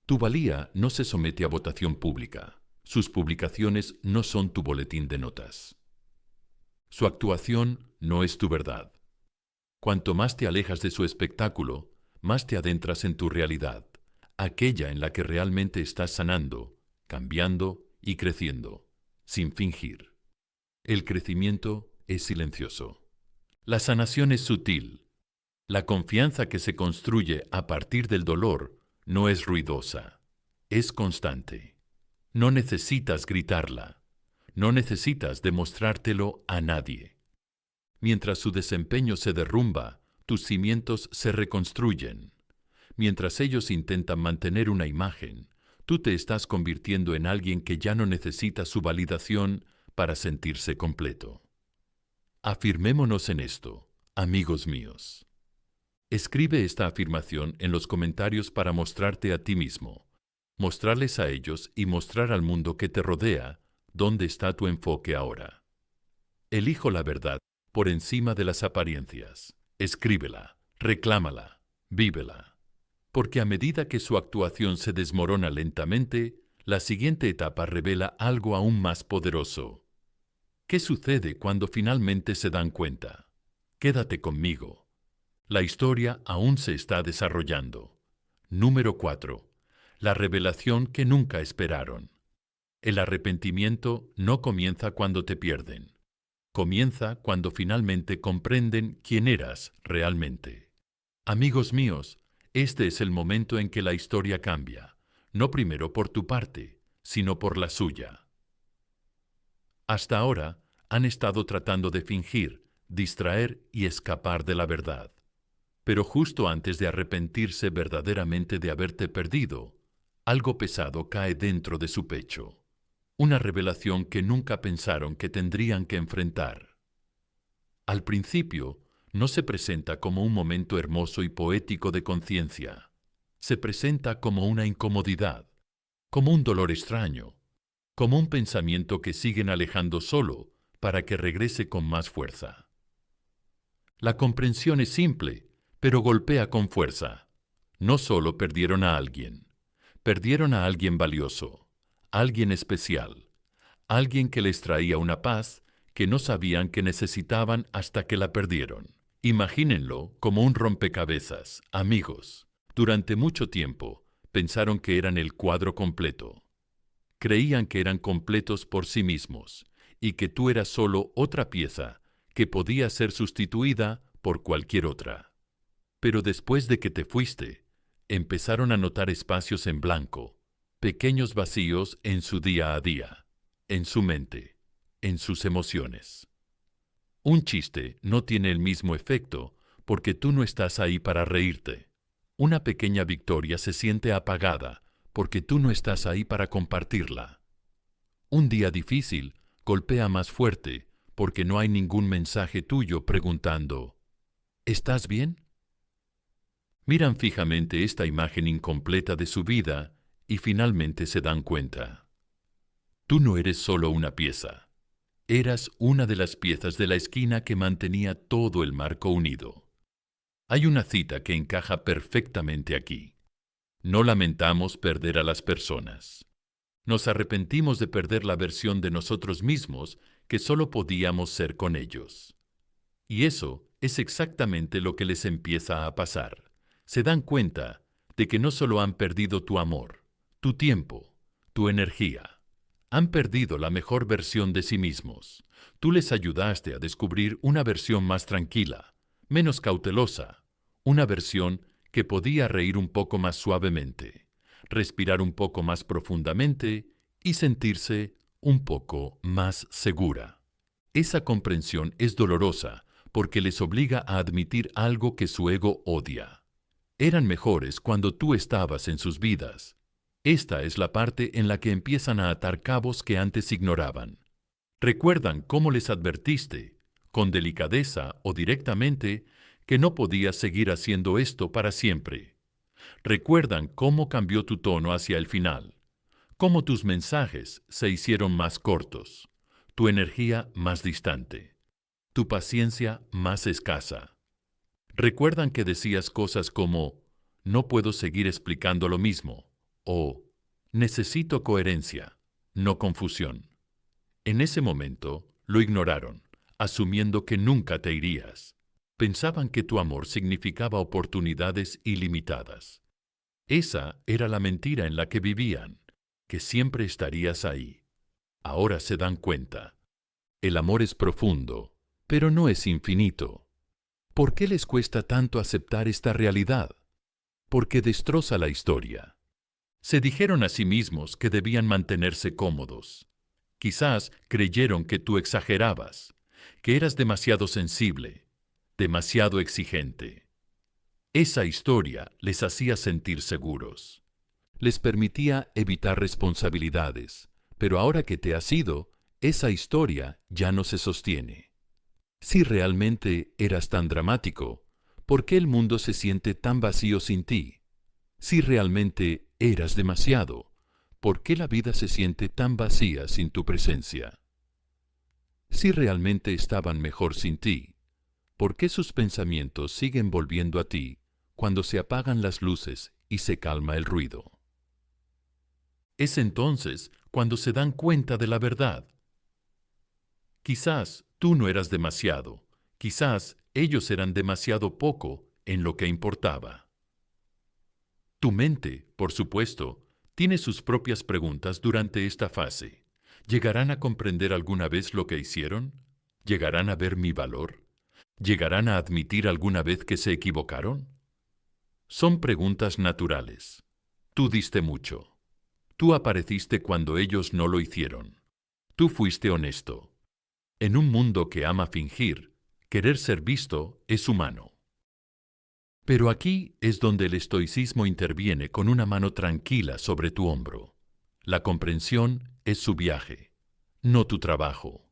S1: Tu valía no se somete a votación pública. Sus publicaciones no son tu boletín de notas. Su actuación no es tu verdad. Cuanto más te alejas de su espectáculo, más te adentras en tu realidad, aquella en la que realmente estás sanando, cambiando y creciendo, sin fingir. El crecimiento es silencioso. La sanación es sutil. La confianza que se construye a partir del dolor no es ruidosa, es constante. No necesitas gritarla. No necesitas demostrártelo a nadie. Mientras su desempeño se derrumba, tus cimientos se reconstruyen. Mientras ellos intentan mantener una imagen, tú te estás convirtiendo en alguien que ya no necesita su validación para sentirse completo. Afirmémonos en esto, amigos míos. Escribe esta afirmación en los comentarios para mostrarte a ti mismo, mostrarles a ellos y mostrar al mundo que te rodea dónde está tu enfoque ahora. Elijo la verdad por encima de las apariencias. Escríbela, reclámala, vívela. Porque a medida que su actuación se desmorona lentamente, la siguiente etapa revela algo aún más poderoso. ¿Qué sucede cuando finalmente se dan cuenta? Quédate conmigo. La historia aún se está desarrollando. Número 4. La revelación que nunca esperaron. El arrepentimiento no comienza cuando te pierden. Comienza cuando finalmente comprenden quién eras realmente. Amigos míos, este es el momento en que la historia cambia, no primero por tu parte, sino por la suya. Hasta ahora han estado tratando de fingir, distraer y escapar de la verdad. Pero justo antes de arrepentirse verdaderamente de haberte perdido, algo pesado cae dentro de su pecho. Una revelación que nunca pensaron que tendrían que enfrentar. Al principio, no se presenta como un momento hermoso y poético de conciencia. Se presenta como una incomodidad, como un dolor extraño, como un pensamiento que siguen alejando solo para que regrese con más fuerza. La comprensión es simple, pero golpea con fuerza. No solo perdieron a alguien valioso. Alguien especial, alguien que les traía una paz que no sabían que necesitaban hasta que la perdieron. Imagínenlo como un rompecabezas, amigos. Durante mucho tiempo pensaron que eran el cuadro completo. Creían que eran completos por sí mismos y que tú eras solo otra pieza que podía ser sustituida por cualquier otra. Pero después de que te fuiste, empezaron a notar espacios en blanco, pequeños vacíos en su día a día, en su mente, en sus emociones. Un chiste no tiene el mismo efecto porque tú no estás ahí para reírte. Una pequeña victoria se siente apagada porque tú no estás ahí para compartirla. Un día difícil golpea más fuerte porque no hay ningún mensaje tuyo preguntando, ¿estás bien? Miran fijamente esta imagen incompleta de su vida y finalmente se dan cuenta. Tú no eres solo una pieza. Eras una de las piezas de la esquina que mantenía todo el marco unido. Hay una cita que encaja perfectamente aquí. No lamentamos perder a las personas. Nos arrepentimos de perder la versión de nosotros mismos que solo podíamos ser con ellos. Y eso es exactamente lo que les empieza a pasar. Se dan cuenta de que no solo han perdido tu amor, tu tiempo, tu energía. Han perdido la mejor versión de sí mismos. Tú les ayudaste a descubrir una versión más tranquila, menos cautelosa, una versión que podía reír un poco más suavemente, respirar un poco más profundamente y sentirse un poco más segura. Esa comprensión es dolorosa porque les obliga a admitir algo que su ego odia. Eran mejores cuando tú estabas en sus vidas. Esta es la parte en la que empiezan a atar cabos que antes ignoraban. Recuerdan cómo les advertiste, con delicadeza o directamente, que no podías seguir haciendo esto para siempre. Recuerdan cómo cambió tu tono hacia el final, cómo tus mensajes se hicieron más cortos, tu energía más distante, tu paciencia más escasa. Recuerdan que decías cosas como, no puedo seguir explicando lo mismo, o necesito coherencia, no confusión. En ese momento lo ignoraron, asumiendo que nunca te irías. Pensaban que tu amor significaba oportunidades ilimitadas. Esa era la mentira en la que vivían, que siempre estarías ahí. Ahora se dan cuenta. El amor es profundo, pero no es infinito. ¿Por qué les cuesta tanto aceptar esta realidad? Porque destroza la historia. Se dijeron a sí mismos que debían mantenerse cómodos. Quizás creyeron que tú exagerabas, que eras demasiado sensible, demasiado exigente. Esa historia les hacía sentir seguros. Les permitía evitar responsabilidades, pero ahora que te has ido, esa historia ya no se sostiene. Si realmente eras tan dramático, ¿por qué el mundo se siente tan vacío sin ti? Si realmente eras demasiado, ¿por qué la vida se siente tan vacía sin tu presencia? Si realmente estaban mejor sin ti, ¿por qué sus pensamientos siguen volviendo a ti cuando se apagan las luces y se calma el ruido? Es entonces cuando se dan cuenta de la verdad. Quizás tú no eras demasiado, quizás ellos eran demasiado poco en lo que importaba. Tu mente, por supuesto, tiene sus propias preguntas durante esta fase. ¿Llegarán a comprender alguna vez lo que hicieron? ¿Llegarán a ver mi valor? ¿Llegarán a admitir alguna vez que se equivocaron? Son preguntas naturales. Tú diste mucho. Tú apareciste cuando ellos no lo hicieron. Tú fuiste honesto. En un mundo que ama fingir, querer ser visto es humano. Pero aquí es donde el estoicismo interviene con una mano tranquila sobre tu hombro. La comprensión es su viaje, no tu trabajo.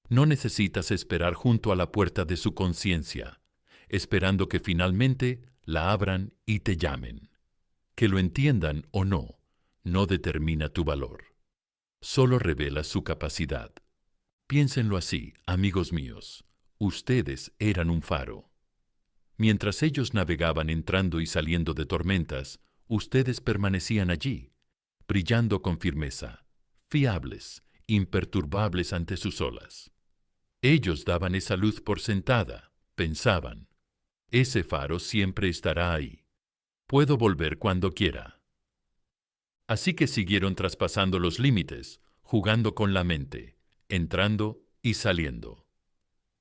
S1: No necesitas esperar junto a la puerta de su conciencia, esperando que finalmente la abran y te llamen. Que lo entiendan o no, no determina tu valor. Solo revela su capacidad. Piénsenlo así, amigos míos. Ustedes eran un faro. Mientras ellos navegaban entrando y saliendo de tormentas, ustedes permanecían allí, brillando con firmeza, fiables, imperturbables ante sus olas. Ellos daban esa luz por sentada, pensaban, ese faro siempre estará ahí. Puedo volver cuando quiera. Así que siguieron traspasando los límites, jugando con la mente, entrando y saliendo.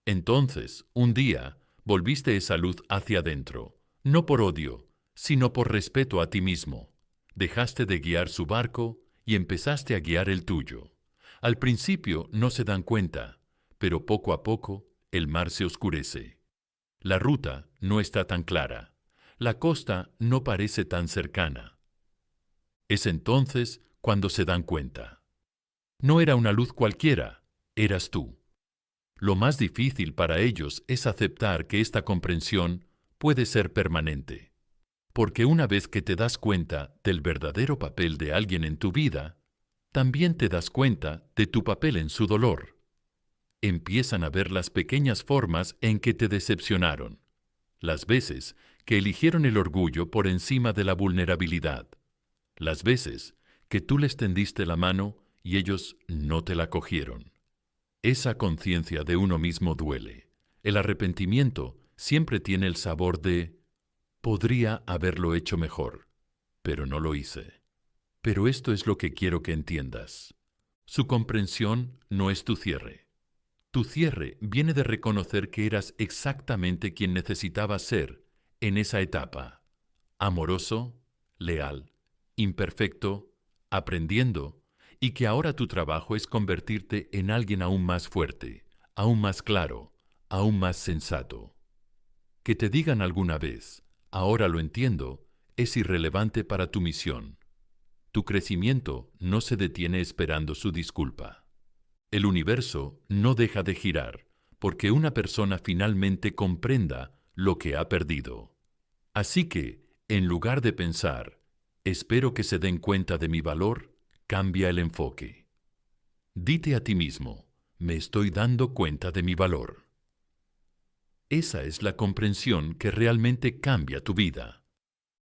S1: Entonces, un día, volviste esa luz hacia adentro, no por odio, sino por respeto a ti mismo. Dejaste de guiar su barco y empezaste a guiar el tuyo. Al principio no se dan cuenta, pero poco a poco el mar se oscurece. La ruta no está tan clara. La costa no parece tan cercana. Es entonces cuando se dan cuenta. No era una luz cualquiera, eras tú. Lo más difícil para ellos es aceptar que esta comprensión puede ser permanente. Porque una vez que te das cuenta del verdadero papel de alguien en tu vida, también te das cuenta de tu papel en su dolor. Empiezan a ver las pequeñas formas en que te decepcionaron, las veces que eligieron el orgullo por encima de la vulnerabilidad, las veces que tú les tendiste la mano y ellos no te la cogieron. Esa conciencia de uno mismo duele. El arrepentimiento siempre tiene el sabor de podría haberlo hecho mejor, pero no lo hice. Pero esto es lo que quiero que entiendas. Su comprensión no es tu cierre. Tu cierre viene de reconocer que eras exactamente quien necesitabas ser en esa etapa. Amoroso, leal, imperfecto, aprendiendo, y que ahora tu trabajo es convertirte en alguien aún más fuerte, aún más claro, aún más sensato. Que te digan alguna vez, ahora lo entiendo, es irrelevante para tu misión. Tu crecimiento no se detiene esperando su disculpa. El universo no deja de girar porque una persona finalmente comprenda lo que ha perdido. Así que, en lugar de pensar, espero que se den cuenta de mi valor, cambia el enfoque. Dite a ti mismo, me estoy dando cuenta de mi valor. Esa es la comprensión que realmente cambia tu vida.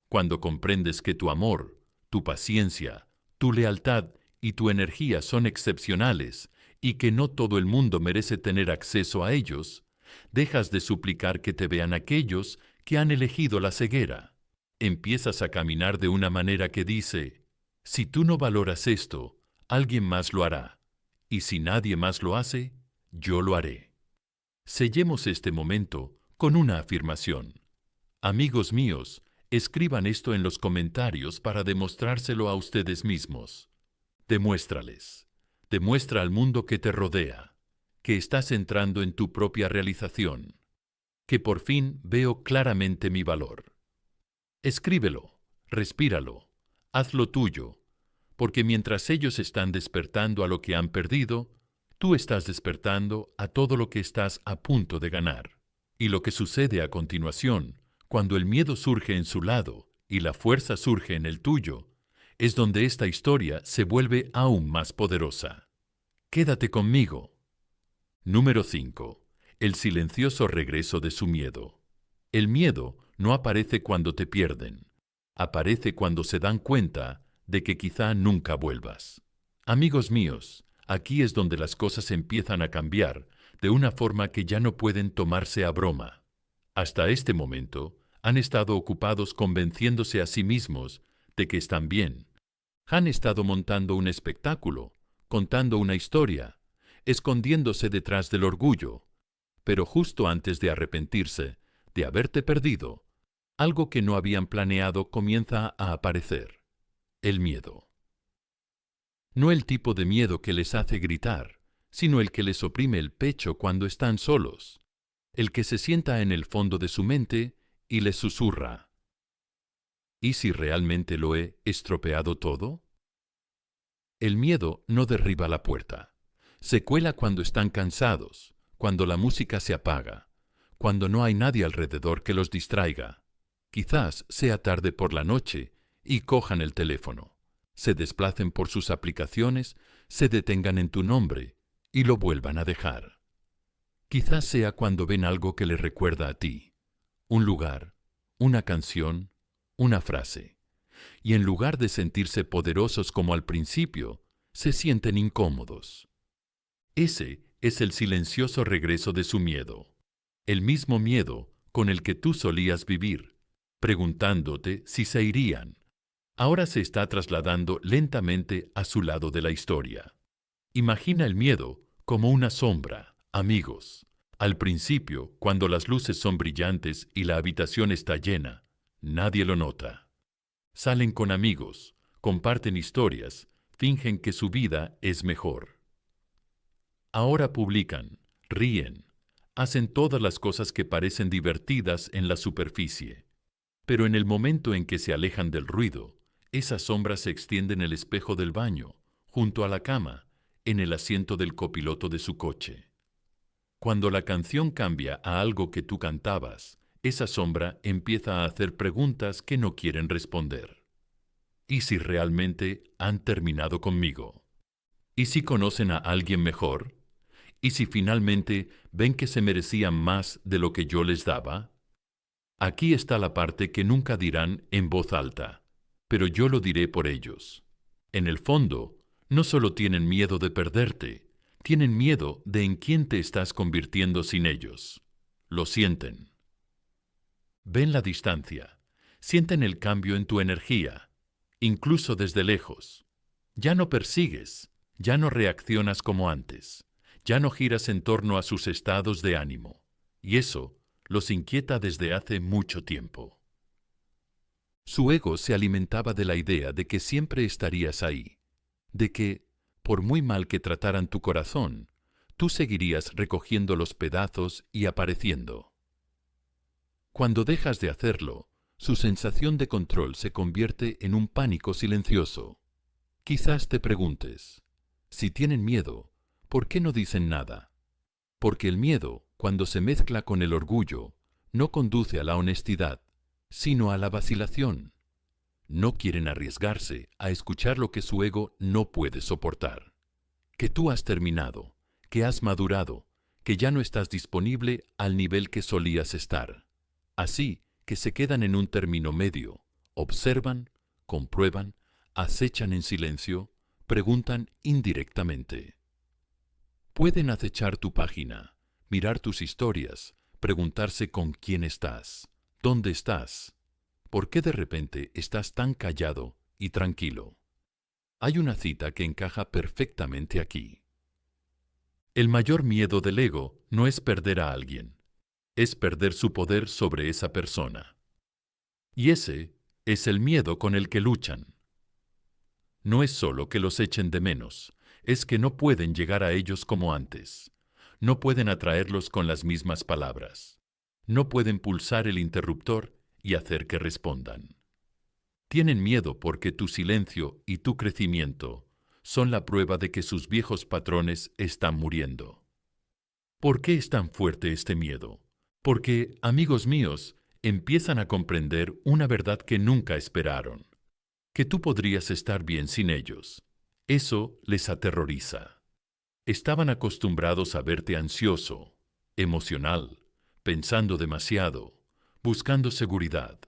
S1: Cuando comprendes que tu amor, tu paciencia, tu lealtad y tu energía son excepcionales y que no todo el mundo merece tener acceso a ellos, dejas de suplicar que te vean aquellos que han elegido la ceguera. Empiezas a caminar de una manera que dice, si tú no valoras esto, alguien más lo hará, y si nadie más lo hace, yo lo haré. Sellemos este momento con una afirmación. Amigos míos, escriban esto en los comentarios para demostrárselo a ustedes mismos. Demuéstrales. Demuestra al mundo que te rodea, que estás entrando en tu propia realización, que por fin veo claramente mi valor. Escríbelo, respíralo, hazlo tuyo, porque mientras ellos están despertando a lo que han perdido, tú estás despertando a todo lo que estás a punto de ganar. Y lo que sucede a continuación, cuando el miedo surge en su lado y la fuerza surge en el tuyo, es donde esta historia se vuelve aún más poderosa. Quédate conmigo. Número 5. El silencioso regreso de su miedo. El miedo no aparece cuando te pierden. Aparece cuando se dan cuenta de que quizá nunca vuelvas. Amigos míos, aquí es donde las cosas empiezan a cambiar de una forma que ya no pueden tomarse a broma. Hasta este momento, han estado ocupados convenciéndose a sí mismos de que están bien. Han estado montando un espectáculo, contando una historia, escondiéndose detrás del orgullo, pero justo antes de arrepentirse de haberte perdido, algo que no habían planeado comienza a aparecer: el miedo. No el tipo de miedo que les hace gritar, sino el que les oprime el pecho cuando están solos, el que se sienta en el fondo de su mente y les susurra: ¿y si realmente lo he estropeado todo? El miedo no derriba la puerta. Se cuela cuando están cansados, cuando la música se apaga, cuando no hay nadie alrededor que los distraiga. Quizás sea tarde por la noche y cojan el teléfono, se desplacen por sus aplicaciones, se detengan en tu nombre y lo vuelvan a dejar. Quizás sea cuando ven algo que les recuerda a ti, un lugar, una canción, una frase, y en lugar de sentirse poderosos como al principio, se sienten incómodos. Ese es el silencioso regreso de su miedo, el mismo miedo con el que tú solías vivir, preguntándote si se irían. Ahora se está trasladando lentamente a su lado de la historia. Imagina el miedo como una sombra, amigos, Al principio, cuando las luces son brillantes y la habitación está llena, nadie lo nota. Salen con amigos, comparten historias, fingen que su vida es mejor. Ahora publican, ríen, hacen todas las cosas que parecen divertidas en la superficie. Pero en el momento en que se alejan del ruido, esas sombras se extienden en el espejo del baño, junto a la cama, en el asiento del copiloto de su coche. Cuando la canción cambia a algo que tú cantabas, esa sombra empieza a hacer preguntas que no quieren responder. ¿Y si realmente han terminado conmigo? ¿Y si conocen a alguien mejor? ¿Y si finalmente ven que se merecían más de lo que yo les daba? Aquí está la parte que nunca dirán en voz alta, pero yo lo diré por ellos. En el fondo, no solo tienen miedo de perderte, tienen miedo de en quién te estás convirtiendo sin ellos. Lo sienten. Ven la distancia, sienten el cambio en tu energía, incluso desde lejos. Ya no persigues, ya no reaccionas como antes, ya no giras en torno a sus estados de ánimo, y eso los inquieta desde hace mucho tiempo. Su ego se alimentaba de la idea de que siempre estarías ahí, de que, por muy mal que trataran tu corazón, tú seguirías recogiendo los pedazos y apareciendo. Cuando dejas de hacerlo, su sensación de control se convierte en un pánico silencioso. Quizás te preguntes, si tienen miedo, ¿por qué no dicen nada? Porque el miedo, cuando se mezcla con el orgullo, no conduce a la honestidad, sino a la vacilación. No quieren arriesgarse a escuchar lo que su ego no puede soportar. Que tú has terminado, que has madurado, que ya no estás disponible al nivel que solías estar. Así que se quedan en un término medio, observan, comprueban, acechan en silencio, preguntan indirectamente. Pueden acechar tu página, mirar tus historias, preguntarse con quién estás, dónde estás, por qué de repente estás tan callado y tranquilo. Hay una cita que encaja perfectamente aquí. El mayor miedo del ego no es perder a alguien, es perder su poder sobre esa persona. Y ese es el miedo con el que luchan. No es solo que los echen de menos, es que no pueden llegar a ellos como antes. No pueden atraerlos con las mismas palabras. No pueden pulsar el interruptor y hacer que respondan. Tienen miedo porque tu silencio y tu crecimiento son la prueba de que sus viejos patrones están muriendo. ¿Por qué es tan fuerte este miedo? Porque, amigos míos, empiezan a comprender una verdad que nunca esperaron, que tú podrías estar bien sin ellos. Eso les aterroriza. Estaban acostumbrados a verte ansioso, emocional, pensando demasiado, buscando seguridad.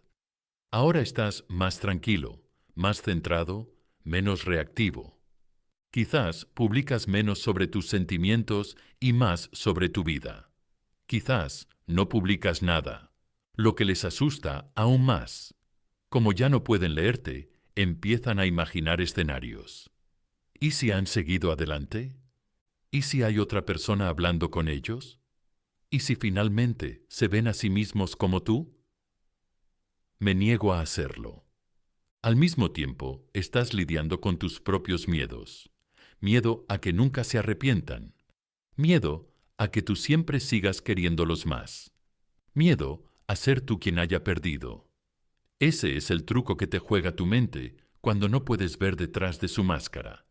S1: Ahora estás más tranquilo, más centrado, menos reactivo. Quizás publicas menos sobre tus sentimientos y más sobre tu vida. Quizás no publicas nada, lo que les asusta aún más. Como ya no pueden leerte, empiezan a imaginar escenarios. ¿Y si han seguido adelante? ¿Y si hay otra persona hablando con ellos? ¿Y si finalmente se ven a sí mismos como tú? Me niego a hacerlo. Al mismo tiempo, estás lidiando con tus propios miedos. Miedo a que nunca se arrepientan. Miedo a que tú siempre sigas queriéndolos más. Miedo a ser tú quien haya perdido. Ese es el truco que te juega tu mente cuando no puedes ver detrás de su máscara.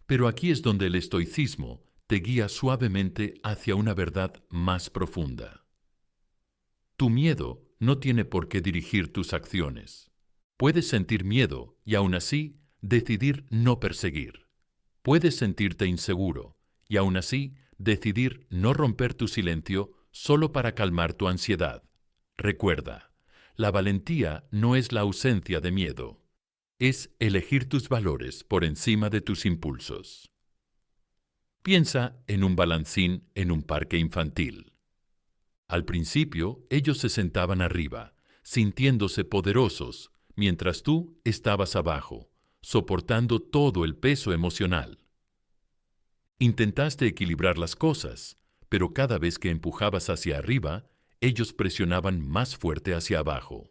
S1: Pero aquí es donde el estoicismo te guía suavemente hacia una verdad más profunda. Tu miedo no tiene por qué dirigir tus acciones. Puedes sentir miedo y aún así decidir no perseguir. Puedes sentirte inseguro y aún así decidir no romper tu silencio solo para calmar tu ansiedad. Recuerda, la valentía no es la ausencia de miedo, es elegir tus valores por encima de tus impulsos. Piensa en un balancín en un parque infantil. Al principio, ellos se sentaban arriba, sintiéndose poderosos, mientras tú estabas abajo, soportando todo el peso emocional. Intentaste equilibrar las cosas, pero cada vez que empujabas hacia arriba, ellos presionaban más fuerte hacia abajo.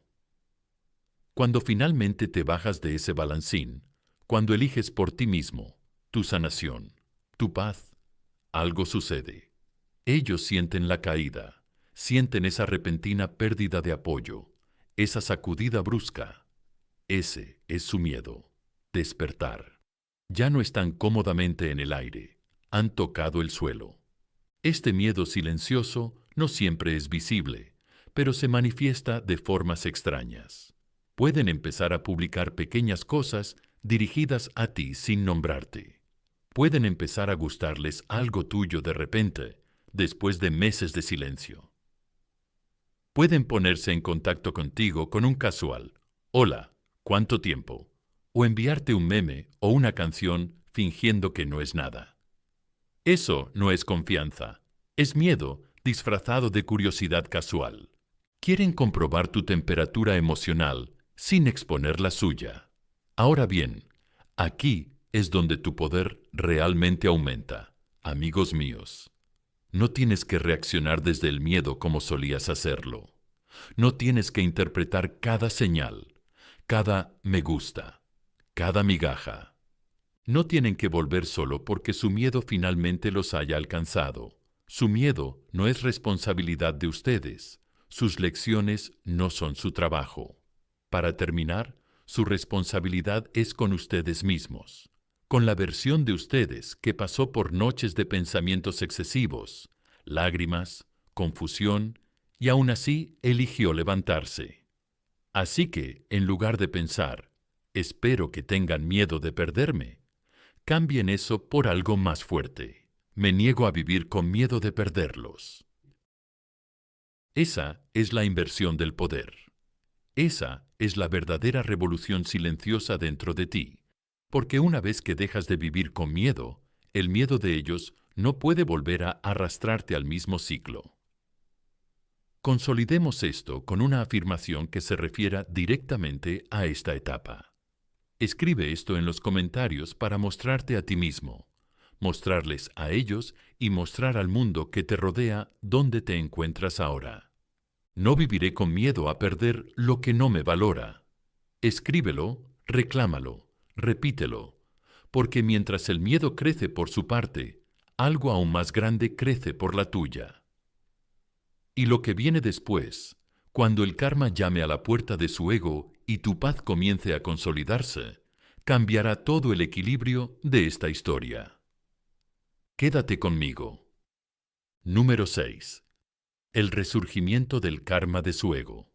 S1: Cuando finalmente te bajas de ese balancín, cuando eliges por ti mismo, tu sanación, tu paz, algo sucede. Ellos sienten la caída, sienten esa repentina pérdida de apoyo, esa sacudida brusca. Ese es su miedo. Despertar. Ya no están cómodamente en el aire, han tocado el suelo. Este miedo silencioso no siempre es visible, pero se manifiesta de formas extrañas. Pueden empezar a publicar pequeñas cosas dirigidas a ti sin nombrarte. Pueden empezar a gustarles algo tuyo de repente, después de meses de silencio. Pueden ponerse en contacto contigo con un casual «Hola, ¿cuánto tiempo?», o enviarte un meme o una canción fingiendo que no es nada. Eso no es confianza, es miedo disfrazado de curiosidad casual. Quieren comprobar tu temperatura emocional sin exponer la suya. Ahora bien, aquí es donde tu poder realmente aumenta, amigos míos. No tienes que reaccionar desde el miedo como solías hacerlo. No tienes que interpretar cada señal, cada me gusta, cada migaja. No tienen que volver solo porque su miedo finalmente los haya alcanzado. Su miedo no es responsabilidad de ustedes. Sus lecciones no son su trabajo. Para terminar, su responsabilidad es con ustedes mismos, con la versión de ustedes que pasó por noches de pensamientos excesivos, lágrimas, confusión, y aún así eligió levantarse. Así que, en lugar de pensar, espero que tengan miedo de perderme, cambien eso por algo más fuerte. Me niego a vivir con miedo de perderlos. Esa es la inversión del poder. Esa es la verdadera revolución silenciosa dentro de ti, porque una vez que dejas de vivir con miedo, el miedo de ellos no puede volver a arrastrarte al mismo ciclo. Consolidemos esto con una afirmación que se refiera directamente a esta etapa. Escribe esto en los comentarios para mostrarte a ti mismo, mostrarles a ellos y mostrar al mundo que te rodea dónde te encuentras ahora. No viviré con miedo a perder lo que no me valora. Escríbelo, reclámalo, repítelo, porque mientras el miedo crece por su parte, algo aún más grande crece por la tuya. Y lo que viene después, cuando el karma llame a la puerta de su ego y tu paz comience a consolidarse, cambiará todo el equilibrio de esta historia. Quédate conmigo. Número 6. El resurgimiento del karma de su ego.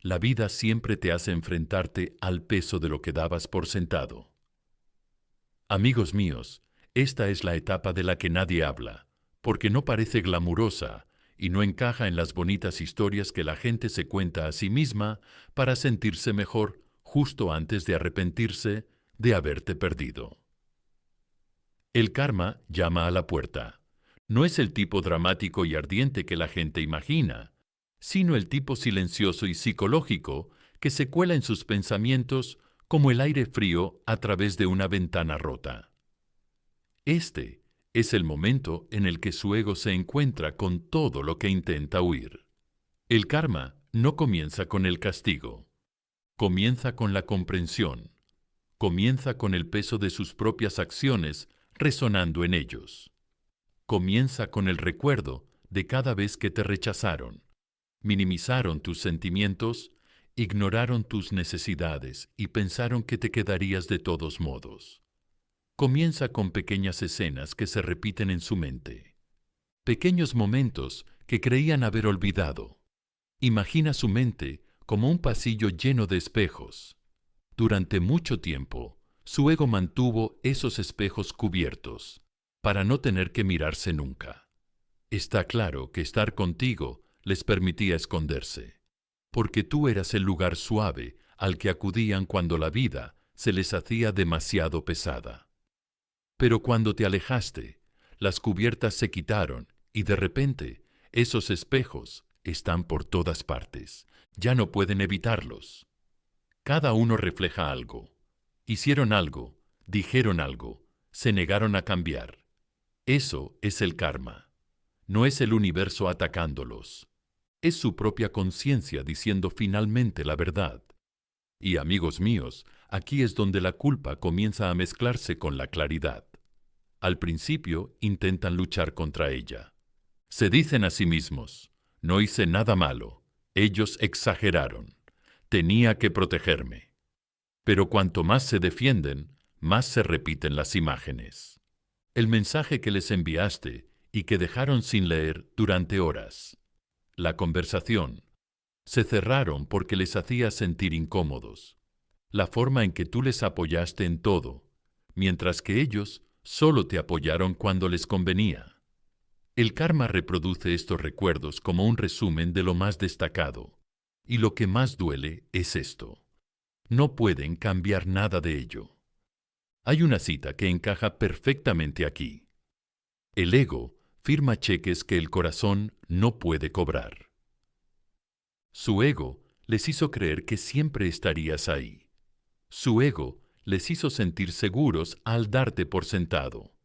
S1: La vida siempre te hace enfrentarte al peso de lo que dabas por sentado. Amigos míos, esta es la etapa de la que nadie habla, porque no parece glamurosa y no encaja en las bonitas historias que la gente se cuenta a sí misma para sentirse mejor justo antes de arrepentirse de haberte perdido. El karma llama a la puerta. No es el tipo dramático y ardiente que la gente imagina, sino el tipo silencioso y psicológico que se cuela en sus pensamientos como el aire frío a través de una ventana rota. Este es el momento en el que su ego se encuentra con todo lo que intenta huir. El karma no comienza con el castigo, comienza con la comprensión, comienza con el peso de sus propias acciones resonando en ellos. Comienza con el recuerdo de cada vez que te rechazaron, minimizaron tus sentimientos, ignoraron tus necesidades y pensaron que te quedarías de todos modos. Comienza con pequeñas escenas que se repiten en su mente, pequeños momentos que creían haber olvidado. Imagina su mente como un pasillo lleno de espejos. Durante mucho tiempo, su ego mantuvo esos espejos cubiertos, para no tener que mirarse nunca. Está claro que estar contigo les permitía esconderse, porque tú eras el lugar suave al que acudían cuando la vida se les hacía demasiado pesada. Pero cuando te alejaste, las cubiertas se quitaron y de repente esos espejos están por todas partes. Ya no pueden evitarlos. Cada uno refleja algo. Hicieron algo, dijeron algo, se negaron a cambiar. Eso es el karma. No es el universo atacándolos. Es su propia conciencia diciendo finalmente la verdad. Y amigos míos, aquí es donde la culpa comienza a mezclarse con la claridad. Al principio intentan luchar contra ella. Se dicen a sí mismos, no hice nada malo, ellos exageraron, tenía que protegerme. Pero cuanto más se defienden, más se repiten las imágenes. El mensaje que les enviaste y que dejaron sin leer durante horas. La conversación. Se cerraron porque les hacía sentir incómodos. La forma en que tú les apoyaste en todo, mientras que ellos solo te apoyaron cuando les convenía. El karma reproduce estos recuerdos como un resumen de lo más destacado, y lo que más duele es esto. No pueden cambiar nada de ello. Hay una cita que encaja perfectamente aquí. El ego firma cheques que el corazón no puede cobrar. Su ego les hizo creer que siempre estarías ahí. Su ego les hizo sentir seguros al darte por sentado.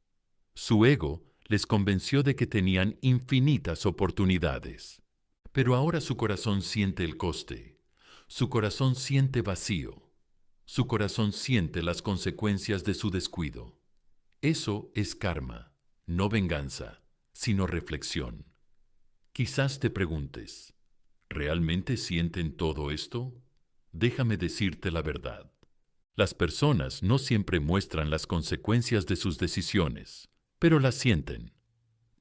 S1: Su ego les convenció de que tenían infinitas oportunidades. Pero ahora su corazón siente el coste. Su corazón siente vacío. Su corazón siente las consecuencias de su descuido. Eso es karma, no venganza, sino reflexión. Quizás te preguntes, ¿realmente sienten todo esto? Déjame decirte la verdad. Las personas no siempre muestran las consecuencias de sus decisiones, pero las sienten.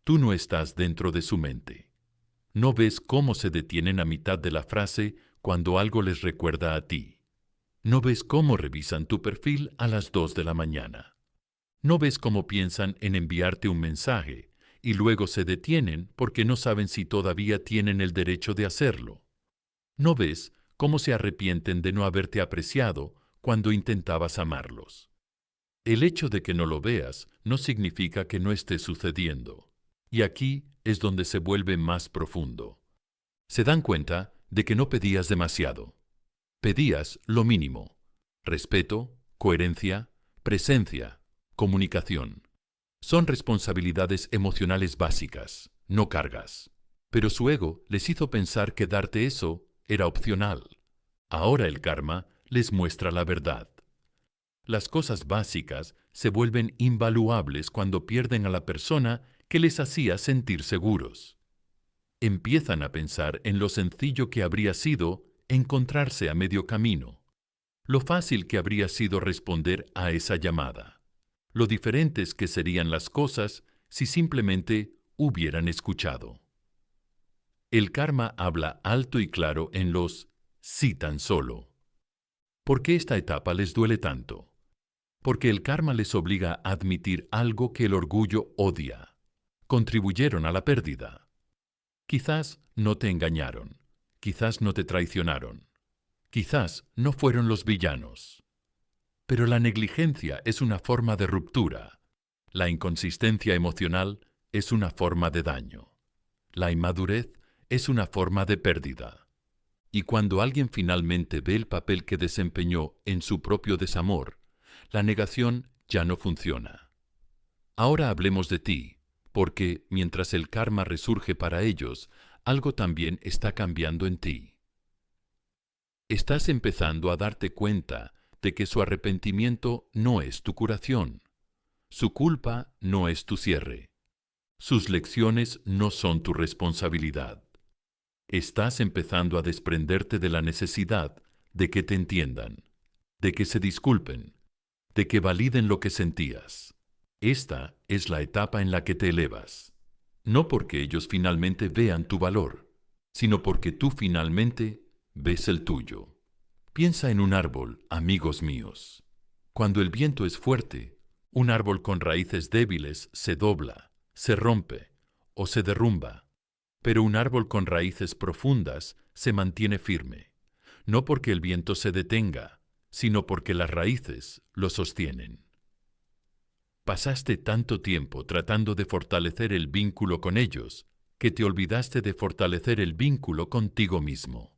S1: Tú no estás dentro de su mente. No ves cómo se detienen a mitad de la frase cuando algo les recuerda a ti. No ves cómo revisan tu perfil a las 2 de la mañana. No ves cómo piensan en enviarte un mensaje y luego se detienen porque no saben si todavía tienen el derecho de hacerlo. No ves cómo se arrepienten de no haberte apreciado cuando intentabas amarlos. El hecho de que no lo veas no significa que no esté sucediendo. Y aquí es donde se vuelve más profundo. Se dan cuenta de que no pedías demasiado. Pedías lo mínimo: respeto, coherencia, presencia, comunicación. Son responsabilidades emocionales básicas, no cargas. Pero su ego les hizo pensar que darte eso era opcional. Ahora el karma les muestra la verdad. Las cosas básicas se vuelven invaluables cuando pierden a la persona que les hacía sentir seguros. Empiezan a pensar en lo sencillo que habría sido encontrarse a medio camino, lo fácil que habría sido responder a esa llamada, lo diferentes que serían las cosas si simplemente hubieran escuchado. El karma habla alto y claro en los sí tan solo. ¿Por qué esta etapa les duele tanto? Porque el karma les obliga a admitir algo que el orgullo odia. Contribuyeron a la pérdida. Quizás no te engañaron, quizás no te traicionaron, quizás no fueron los villanos. Pero la negligencia es una forma de ruptura. La inconsistencia emocional es una forma de daño. La inmadurez es una forma de pérdida. Y cuando alguien finalmente ve el papel que desempeñó en su propio desamor, la negación ya no funciona. Ahora hablemos de ti, porque mientras el karma resurge para ellos, algo también está cambiando en ti. Estás empezando a darte cuenta de que su arrepentimiento no es tu curación. Su culpa no es tu cierre. Sus lecciones no son tu responsabilidad. Estás empezando a desprenderte de la necesidad de que te entiendan, de que se disculpen, de que validen lo que sentías. Esta es la etapa en la que te elevas, no porque ellos finalmente vean tu valor, sino porque tú finalmente ves el tuyo. Piensa en un árbol, amigos míos. Cuando el viento es fuerte, un árbol con raíces débiles se dobla, se rompe o se derrumba, pero un árbol con raíces profundas se mantiene firme, no porque el viento se detenga, sino porque las raíces lo sostienen. Pasaste tanto tiempo tratando de fortalecer el vínculo con ellos, que te olvidaste de fortalecer el vínculo contigo mismo.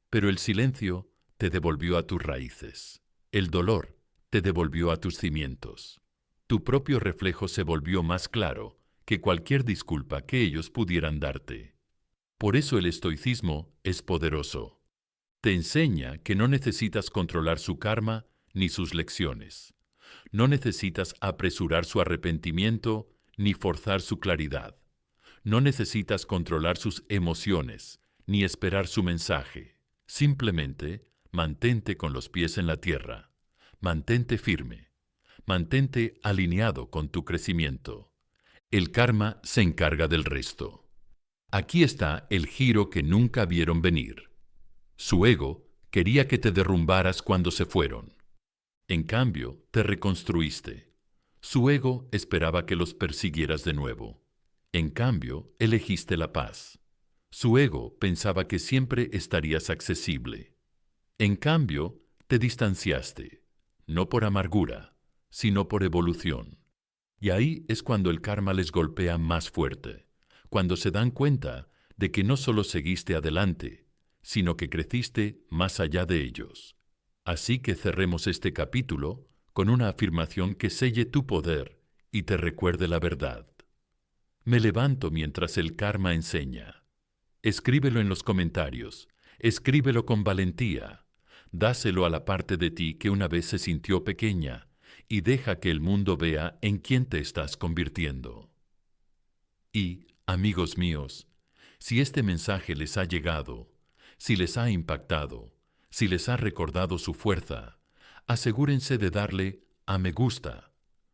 S1: Pero el silencio te devolvió a tus raíces. El dolor te devolvió a tus cimientos. Tu propio reflejo se volvió más claro que cualquier disculpa que ellos pudieran darte. Por eso el estoicismo es poderoso. Te enseña que no necesitas controlar su karma ni sus lecciones. No necesitas apresurar su arrepentimiento ni forzar su claridad. No necesitas controlar sus emociones ni esperar su mensaje. Simplemente mantente con los pies en la tierra. Mantente firme. Mantente alineado con tu crecimiento. El karma se encarga del resto. Aquí está el giro que nunca vieron venir. Su ego quería que te derrumbaras cuando se fueron. En cambio, te reconstruiste. Su ego esperaba que los persiguieras de nuevo. En cambio, elegiste la paz. Su ego pensaba que siempre estarías accesible. En cambio, te distanciaste, no por amargura, sino por evolución. Y ahí es cuando el karma les golpea más fuerte, cuando se dan cuenta de que no solo seguiste adelante, sino que creciste más allá de ellos. Así que cerremos este capítulo con una afirmación que selle tu poder y te recuerde la verdad. Me levanto mientras el karma enseña. Escríbelo en los comentarios, escríbelo con valentía, dáselo a la parte de ti que una vez se sintió pequeña y deja que el mundo vea en quién te estás convirtiendo. Y, amigos míos, si este mensaje les ha llegado, si les ha impactado, si les ha recordado su fuerza, asegúrense de darle a me gusta,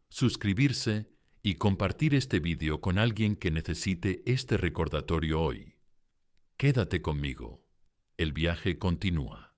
S1: suscribirse y compartir este video con alguien que necesite este recordatorio hoy. Quédate conmigo. El viaje continúa.